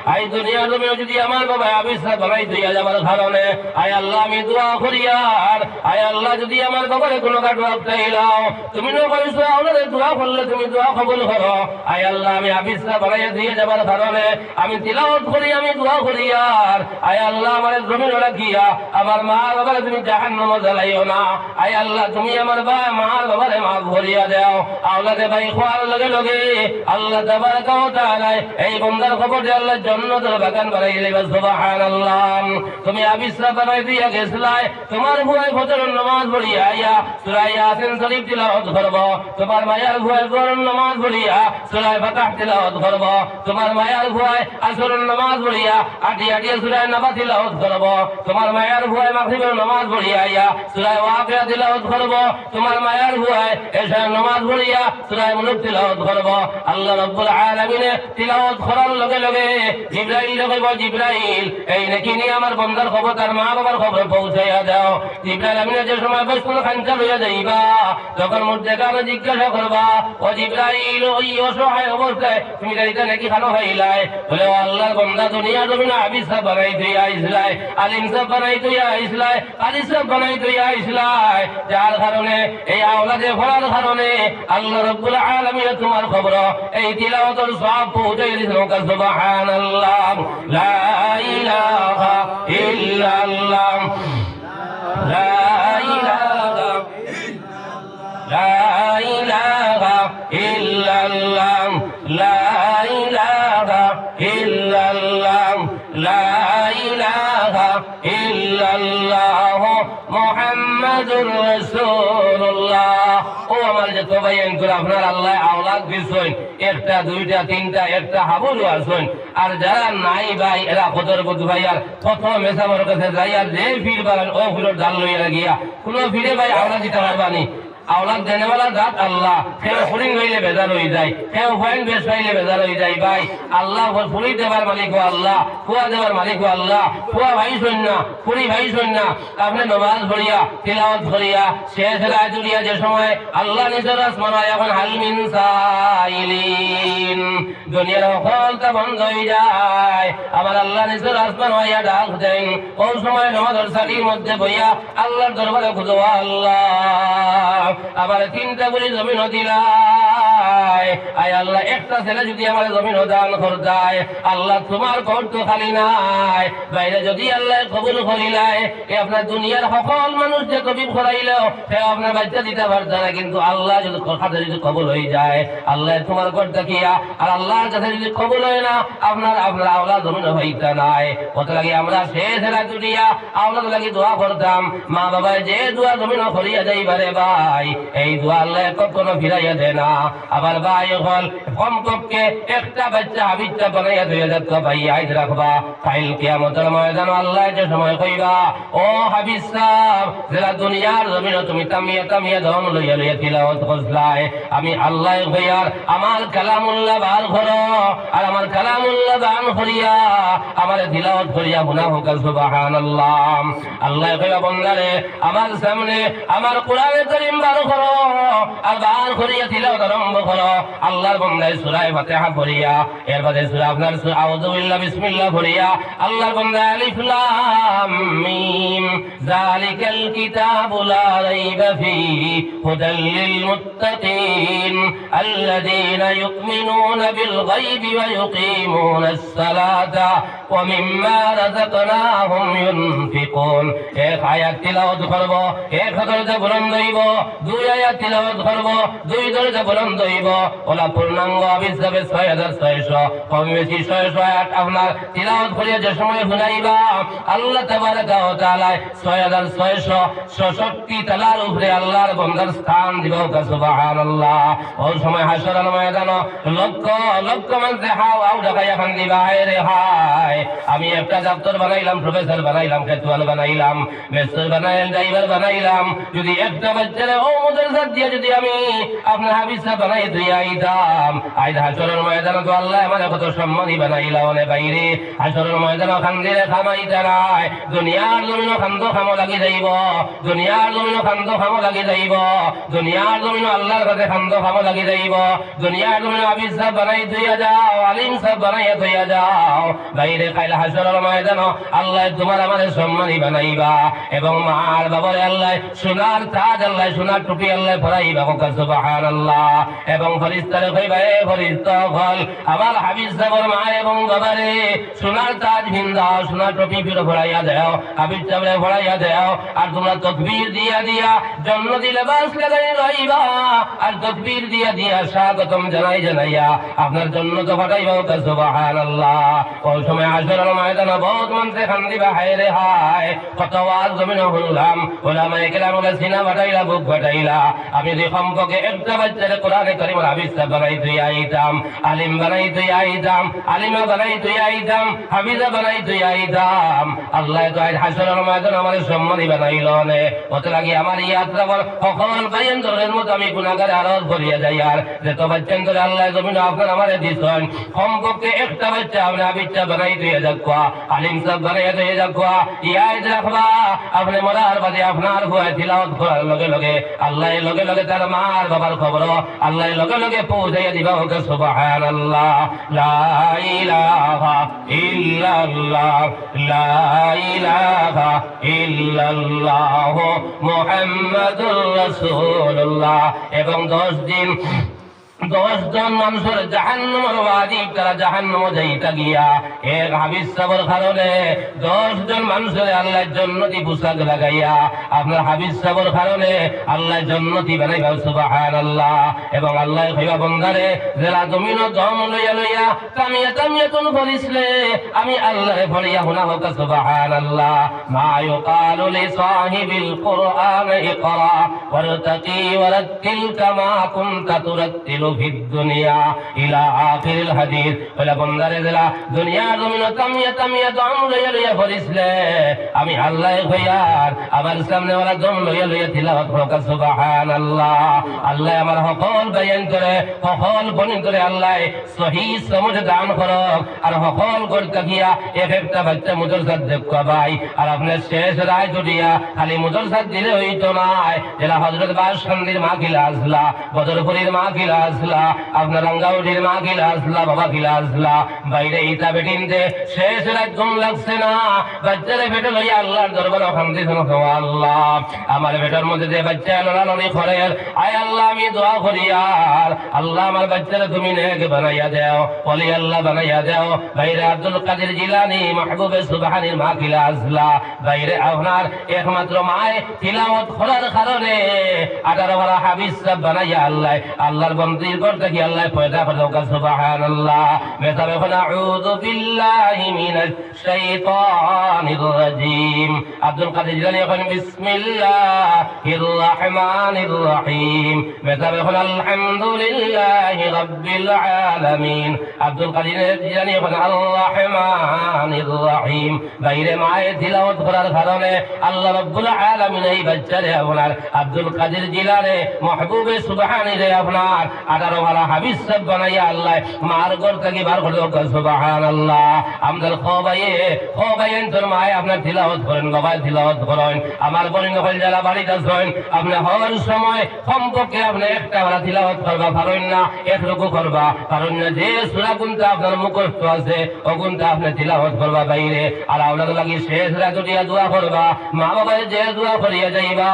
আই দুনিয়া তুমি যদি আমার বাবা আবিষ্কার বানাই দিয়া যাবার কারণে আয় আল্লাহ আমি দোয়া করি আর আয় আল্লাহ যদি আমার বাবারে কোনো কাটবাব চাইলাও তুমি না করিস আমাদের দোয়া করলে তুমি দোয়া কবুল করো আয় আল্লাহ আমি আবিষ্কার বানাই দিয়ে যাবার কারণে আমি তিলাওয়াত করি আমি দোয়া করি আর আয় আল্লাহ আমার জমিন রাখিয়া আমার মা বাবারে তুমি জাহান্নামে জ্বালাইও না আয় আল্লাহ তুমি আমার মা বাবারে মাফ করিয়া দাও আওলাদে ভাই খোয়ার লগে লগে আল্লাহ তাবারাকা ওয়া তাআলা এই বান্দার খবর দিয়ে আল্লাহ জান্নাতের বাগান বানাই দিবে সুবহানাল্লাহ তুমি আবিষ্কার বানাই দিয়া গেছলাই তোমার ভয় ফজরের নামাজ পড়িয়া আয়া সূরা ইয়াসিন শরীফ তিলাওয়াত করব তোমার মায়ার ভয় ফজরের নামাজ পড়িয়া সূরা ফাতিহা তিলাওয়াত করব তোমার মায়ার ভয় আসরের নামাজ পড়িয়া আটি সূরা নাবা তিলাওয়াত করব তোমার মায়ার ভয় মাগরিবের নামাজ পড়িয়া আয়া সূরা ওয়াকিয়া তিলাওয়াত করব তোমার মায়ার ভয় এশার নামাজ পড়িয়া সূরা মুলক তিলাওয়াত করব আল্লাহ রাব্বুল আলামিন তিলাওয়াত করার লগে লগে জিবরাইল কইব জিবরাইল এই নাকি নি আমার বন্দার খবর তার মা বাবার খবর পৌঁছাইয়া দাও জিবরাইল আমিন যে সময় বৈষ্ণব খাঞ্চা লইয়া যাইবা তখন মধ্যে কারো জিজ্ঞাসা করবা ও জিবরাইল ওই অসহায় অবস্থায় তুমি গাড়িতে নাকি খানো হইলাই বলে ও আল্লাহর বন্দা দুনিয়া জমিন হাফিজ সাহেব বানাই দিয়া আইসলাই আলিম সাহেব বানাই দিয়া আইসলাই কারি সাহেব বানাই দিয়া আইসলাই যার কারণে এই আওলাদে ফলার কারণে আল্লাহ রাব্বুল আলামিন তোমার খবর এই তিলাওয়াতের সওয়াব পৌঁছাই দিছেন সুবহানাল্লাহ লা ইলাহা ইল্লাল্লাহ লা ইলাহা ইল্লাল্লাহ লা ইলাহা ইল্লাল্লাহ লা ইলাহা ইল্লাল্লাহ মুহাম্মাদুর রাসূলুল্লাহ ও আমার যে তোবাইন করে আপনার আল্লাহ আওলাদ দিছেন একটা দুইটা তিনটা একটা হাবুল আছেন আর যারা নাই ভাই এরা কতর বুধ ভাই আর কত মেসামর কাছে যাই আর যে ফির বাগান ও ফুলের ডাল লইয়া গিয়া কোনো ফিরে ভাই আওলাদ দিতে পারবানি আওলাদ দেনেওয়ালা জাত আল্লাহ কেউ ফুরিং হইলে বেজার হয়ে যায় কেউ ফাইন বেশ পাইলে বেজার হয়ে যায় ভাই আল্লাহ ফুরি দেবার মালিক আল্লাহ ফুয়া দেবার মালিক আল্লাহ ফুয়া ভাই সন্না ফুরি ভাই সন্না আপনি নামাজ পড়িয়া তিলাওয়াত করিয়া শেষ রাত জুড়িয়া যে সময় আল্লাহ নিজের আসমান এখন হালমিন সাইলিন দুনিয়ার সকলটা বন্ধ হয়ে যায় আমার আল্লাহ নিজের আসমান হইয়া ডাক দেন ওই সময় নামাজের সারির মধ্যে বইয়া আল্লাহর দরবারে খুঁজো আল্লাহ আবার তিনটা করে জমিন দিলাই আয় আল্লাহ একটা ছেলে যদি আমার জমিন দান করতায় আল্লাহ তোমার ঘর তো খালি নাই বাইরে যদি আল্লাহ কবুল করিলাই আপনার দুনিয়ার সকল মানুষ যে কবির করাইলেও সে আপনার বাচ্চা দিতে পারত না কিন্তু আল্লাহ যদি কথাটা যদি কবুল হয়ে যায় আল্লাহ তোমার ঘর দেখিয়া আর আল্লাহর কাছে যদি কবুল হয় না আপনার আওলাদ জমিন হইতে নাই কত লাগে আমরা শেষ রাত দুনিয়া আওলাদ লাগি দোয়া করতাম মা বাবা যে দোয়া জমিন করিয়া যাইবারে ভাই ভাই এই দোয়া আল্লাহ কখনো ফিরাইয়া দেয় না। আবার ভাই হল কমপক্ষে একটা বাচ্চা হাবিজটা বানাইয়া 2000 ভাই আইজ রাখবা, কাইল কিয়ামতের ময়দান আল্লাহ যে সময় কইবা ও হাবিজ সাহেব যারা দুনিয়ার জমিনে তুমি তামিয়া তামিয়া ধম লইয়া লইয়া তিলাওয়াত করছলাই, আমি আল্লাহ কইয়ার আমার কালামুল্লাহ বার করো আর আমার কালামুল্লাহ দান করিয়া আমার তিলাওয়াত করিয়া গুনাহ হোক সুবহানাল্লাহ। আল্লাহ কইবা বান্দারে আমার সামনে আমার কোরআনে কারীম বার করো আর বার করিয়া তিলাওয়াত আরম্ভ করো। আল্লাহর বান্দায় সূরা ফাতিহা পড়িয়া এর বাদে সূরা আপনার আউযু বিল্লাহি বিসমিল্লাহ পড়িয়া আল্লাহর বান্দা আলিফ লাম মিম যালিকাল কিতাবু লা রাইবা ফীহি হুদাল লিল মুত্তাকিন আল্লাযীনা ইউমিনুনা বিল গায়বি ওয়া ইউকিমুনাস সালাতা ওয়া মিম্মা রাযাকনাহুম ইউনফিকুন। এক আয়াত তিলাওয়াত করব, এক দরজা বুলন্দ হইব, দুই আয়াত তিলাওয়াত করব, দুই দরজা বুলন্দ হইব। ওলা পূর্ণাঙ্গ হিসাবে 6600 কম বেশি 600 আয়াত আপনার তিলাওয়াত করিয়া যে সময় শুনাইবা আল্লাহ তাবারাকা ওয়া তাআলা 6666 তালার উপরে আল্লাহর বান্দার স্থান দিবা সুবহানাল্লাহ। ওই সময় হাসরের ময়দান লক্ষ লক্ষ মানুষ হাও আও ঢাকাইয়া খান দিবা রে হায় আমি একটা ডাক্তার বানাইলাম, প্রফেসর বানাইলাম, খেতুয়াল বানাইলাম, মেস্টার বানাইলাম, ড্রাইভার বানাইলাম, যদি একটা বাচ্চারে ও মাদ্রাসা দিয়ে যদি আমি আপনার হাবিজ সাহেব বানাই দিয়ে আইতাম আইদ হাসরের ময়দানে তো আল্লাহ আমার কত সম্মানী বানাইলা অনে বাইরে হাসরের ময়দানে খান্দিরে খামাইতা নাই দুনিয়ার জমিন খান্দ খামো লাগি যাইব, দুনিয়ার জমিন খান্দ খামো লাগি যাইব, দুনিয়ার জমিন আল্লাহর কাছে খান্দ খামো লাগি যাইব, দুনিয়ার জমিন হাবিজ সাহেব বানাই দিয়া যাও, আলিম সাহেব বানাইয়া দিয়া যাও বাইরে খাইলে হাসরের ময়দানে আল্লাহ তোমার আমাদের সম্মানী বানাইবা এবং মার বাবারে আল্লাহ সোনার তাজ আল্লাহ সোনার টুপি আল্লাহ পরাইবা সুবহানাল্লাহ। এবং ফেরেশতারে কইবা এ ফেরেশতা হল আমার হাবিজ সাহেবের মা এবং বাবারে সোনার তাজ ভিন্দাও, সোনার টুপি পরাইয়া দাও, হাবিজ সাহেবরে পরাইয়া দাও আর তোমরা তাকবীর দিয়া দিয়া জান্নাতি লেবাস লাগাই রইবা আর তাকবীর দিয়া দিয়া স্বাগতম জানাই জানাইয়া আপনার জান্নাত পাঠাইবা সুবহানাল্লাহ। ওই সময় হাসরের ময়দানে বহুত মানুষ কান্দিবা হায় রে হায় কত ওয়াজ জমিনে শুনলাম, ওলামায়ে কেরাম বলে সিনা বাটাইলা বুক বাটাইলা, আমি যে কমপক্ষে একটা বাচ্চারে কোরআনে কারীম হাফেজ বানাই তুই আইতাম, আলিম বানাই তুই আইতাম, আলিমা বানাই তুই আইতাম, হাফিজা বানাই তুই আইতাম। আল্লাহ তো আজ হাসরের ময়দানে আমার সম্মানী বানাইল নে অত লাগি আমার ইয়াত্রা বল সকল বাইন্দরের মতো আমি গুনাহগারে আরজ করিয়া যাই আর যে তো বাচ্চান ধরে আল্লাহ জমিনে আপনার আমারে দিছেন কমপক্ষে একটা বাচ্চা আপনি হাফিজা বানাই তুই যাকওয়া, আলিম সাহেব বানাই তুই যাকওয়া, ইয়াদ রাখবা আপনি মরার বাদে আপনার ভয় তিলাওয়াত করার লগে লগে আল্লাহ লগে লগে তার মার বাবার খবর আল্লাহ লগে লগে পৌঁছাইয়া দিবা ওকে সুবহানাল্লাহ। লা ইলাহা ইল্লাল্লাহ লা ইলাহা ইল্লাল্লাহ মুহাম্মাদুর রাসূলুল্লাহ। এবং 10 দিন 10 জন মানুষের জাহান্নামের ওয়াজিব তারা জাহান্নামে যাইতা গিয়া এক হাবিজ সাহেবের কারণে 10 জন মানুষের আল্লাহ জান্নাতি পোশাক লাগাইয়া আপনার হাবিজ সাহেবের কারণে আল্লাহ জান্নাতি বানাইবা সুবহানাল্লাহ। এবং আল্লাহ কইবা বান্দারে যারা জমিন দম লইয়া লইয়া তামিয়া তামিয়া কোন করিসলে আমি আল্লাহরে ফড়িয়া হুনা হোক সুবহানাল্লাহ। মা ইউকালু লি সাহিবিল কুরআন ইকরা ওয়ারতাকি ওয়ারাতিল কামা কুনতা তুরাতিলু ফিদ দুনিয়া ইলা আখিরিল হাদিস। ওলা বান্দারে যারা দুনিয়ার জমিন তামিয়া তামিয়া দম লইয়া লইয়া করিসলে আমি আল্লাহ কইয়ার আমার সামনে ওরা দম লইয়া লইয়া তিলাওয়াত হোক সুবহানাল্লাহ। আল্লাহ আমার সকল বায়ান করে সকল বর্ণনা করে আল্লাহ সহিহ সমঝ দান করক আর সকল করতে গিয়া এক একটা বাচ্চা মুদরসাত দেখবা ভাই আর আপনার শেষ রায় জুড়িয়া খালি মুদরসাত দিলে হইতো না যারা হযরত বাদশাহীর মা কিলা আসলা, বদরপুরীর মা কিলা আসলা, আপনার রাঙ্গাউটির মা কিলা আসলা, বাবা কিলা আসলা বাইরে ইতা বেটিনতে শেষ রাত ঘুম লাগছে না বাচ্চারে বেটা লইয়া আল্লাহর দরবারে শান্তি শোনো আল্লাহ আমার বেটার মধ্যে যে বাচ্চা লড়ালড়ি করে আয় আল্লাহ আমি দোয়া করি আর আল্লাহ আমার বাচ্চারা তুমি নেক বানাইয়া দাও, ওলি আল্লাহ বানাইয়া দাও। বাইরে আব্দুল কাদের জিলানী মাহবুবে সুবহানীর মা কিলা আসলা বাইরে আপনার একমাত্র মায়ে তিলাওয়াত করার কারণে 18 वाला हाफिज साहब बनाया अल्लाह अल्लाहर बंदी करते कि अल्लाह पैदा कर दो सुबहानाल्लाह मैं सब अऊযু बिल्लाहि मिनाश শাইতানির রাজিম আব্দুল কাদের জিলানী এখন বিসমিল্লাহির রহমানির রহিম मैं सब আলহামদুলিল্লাহি রাব্বিল আলামিন আব্দুল কাদের জিলানী এখন আল রহমানির রহিম বাইরে মায়ে তিলাওয়াত করার কারণে আল্লাহ রাব্বুল আলামিন এই বাচ্চারে আপনার আব্দুল কাদের জিলানী মাহবুবে সুবহানী রে আপনার 18 वाला হাফিজ সাহেব বানাইয়া আল্লাহ মার ঘর থেকে বার করে দাও সুবহানাল্লাহ আমদাল খোবাইন তোর মায়ে আপনার তিলাওয়াত করেন বাবাই তিলাওয়াত করেন আমার বনি নকল যারা বাড়িতে আছেন আপনি হওয়ার সময় কমপক্ষে আপনি একটা বেলা তিলাওয়াত করবা পারেন না একটুকু করবা কারণ যে সূরা গুনতে আপনার মুখস্থ আছে ও গুনতে আপনি তিলাওয়াত করবা বাইরে আর আওলাদ লাগি শেষ রাতে দোয়া করবা মা বাবার যে দোয়া করিয়া যাইবা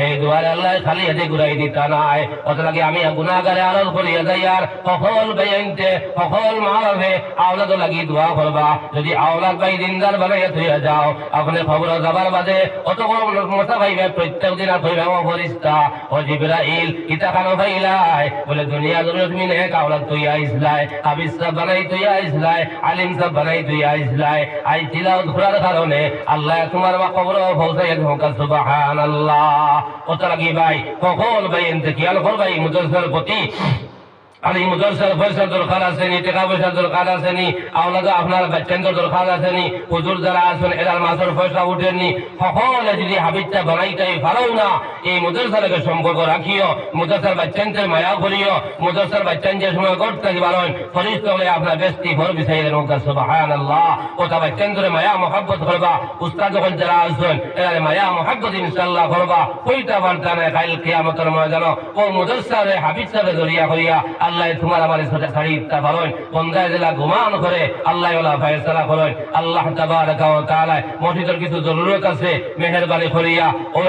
এই দোয়ার আল্লাহ খালি হাতে ঘুরাই দিতা নাই অত লাগে আমি গুনাহগারে আরজ করিয়া যাই আর সকল বেইনতে সকল মা বাবা আওলাদ লাগি দোয়া করবা যদি আওলাদ ভাই দিনদার বানাইয়া থইয়া যাও আপনি খবর যাবার বাদে অত বড় মোটা ভাইবে প্রত্যেক দিন আর কইবা ও ফেরেশতা ও জিবরাইল ইতা কানো ভাইলাই বলে দুনিয়া জুড়ে তুমি নেক আওলাদ তৈয়া ইসলাই হাফিজ সাহেব বানাই তৈয়া ইসলাই আলিম সাহেব বানাই তৈয়া ইসলাই আই তিলাওয়াত করার কারণে আল্লাহ তোমার কবর পৌঁছাইয়া হোক সুবহানাল্লাহ অত লাগি ভাই সকল ভাই এনতে খেয়াল করবাই মুদরসার প্রতি আলী মুদরসার পয়সা দরকার আসেনি টাকা পয়সা দরকার আসেনি আওলাদ আপনার বাচ্চাদের দরকার আসেনি হুজুর যারা আছেন এরার মাসের পয়সা উঠেনি সকলে যদি হাবিবটা বানাইটাই পারো না এই মুদরসারকে সম্পর্ক রাখিও মুদরসার বাচ্চাদের মায়া করিও মুদরসার বাচ্চাদের সময় করতে পারেন ফরিস্তা হলে আপনার ব্যস্তি ভর বিষয় সুবহানাল্লাহ ওটা বাচ্চাদের মায়া মহব্বত করবা উস্তাদ যখন যারা আছেন এরা মায়া মহব্বত ইনশাআল্লাহ করবা কইটা বার্তা নাই কাল কিয়ামতের ময়দান ও মুদরসারে হাবিব সাহেব জড়িয়া করিয়া আল্লাহ তোমার আমার সাথে ছাড়ি দিতে পারেন বন্দায় জেলা গুমান করে আল্লাহ ওয়ালা ফয়সালা করেন আল্লাহ তাবারাকা ওয়া তাআলা মসজিদের কিছু জরুরত আছে মেহেরবানি করিয়া ও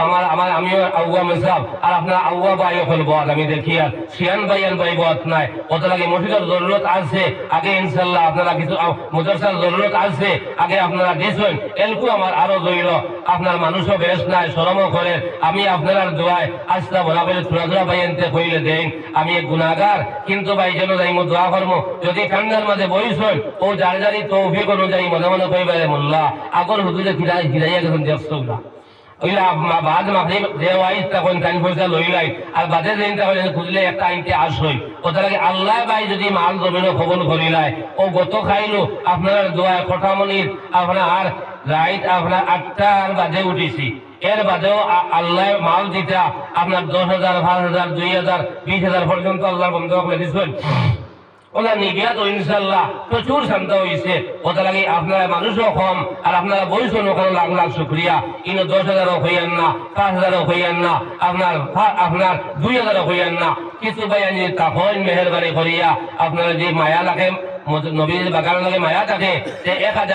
আমিও আউয়া মেসাব আর আপনার আউয়া ভাই হল বল আমি দেখি আর শিয়ান ভাই বত নাই ওটা লাগে মসজিদের জরুরত আছে আগে ইনশাআল্লাহ আপনারা কিছু মুদরসার জরুরত আছে আগে আপনারা দিয়েছেন এলকু আমার আরো জইল আপনার মানুষও বেশ নাই শরমও করেন আমি আপনার দোয়ায় আস্থা বলা বলে সুরাজরা ভাই এনতে কইলে দেন আমি এক গুনাহগার কিন্তু ভাই যেন যাই মো দোয়া করবো যদি ঠান্ডার মাঝে বইছেন ও যার যারি তৌফিক অনুযায়ী মনে মনে কইবারে মোল্লা আগর হুজুরে ফিরাইয়া গেছেন দেখছুলা ওইলা বাদ মাগরিব দেওয়াইস তখন টাইম পয়সা লইলাই আর বাদে দিন তাহলে খুঁজলে একটা আইনতে আসই ওটা লাগে আল্লাহ ভাই যদি মাল জমিনও খবর করিলাই ও গত খাইলো আপনার দোয়ায় কঠামনির আপনার রাইট আপনার 8টার বাজে উঠিছি এর বাদেও আল্লাহ মাল দিতা আপনার 10,000 5,000 2,000 20,000 পর্যন্ত আল্লাহ বন্ধ করে দিচ্ছেন ওরা নিবিয়া তো ইনশাল্লাহ প্রচুর শান্ত হয়েছে ওটা লাগে আপনারা মানুষও কম আর আপনারা বলছেন ওখানে লাখ লাখ শুক্রিয়া ইনো 10,000ও হইয়ান না 5,000ও হইয়ান না আপনার 2,000ও হইয়ান না কিছু ভাইয়ানি তখন মেহরবানি করিয়া আপনারা যে মায়া লাগে নবীর বাগান লাগে মায়া থাকে 1,000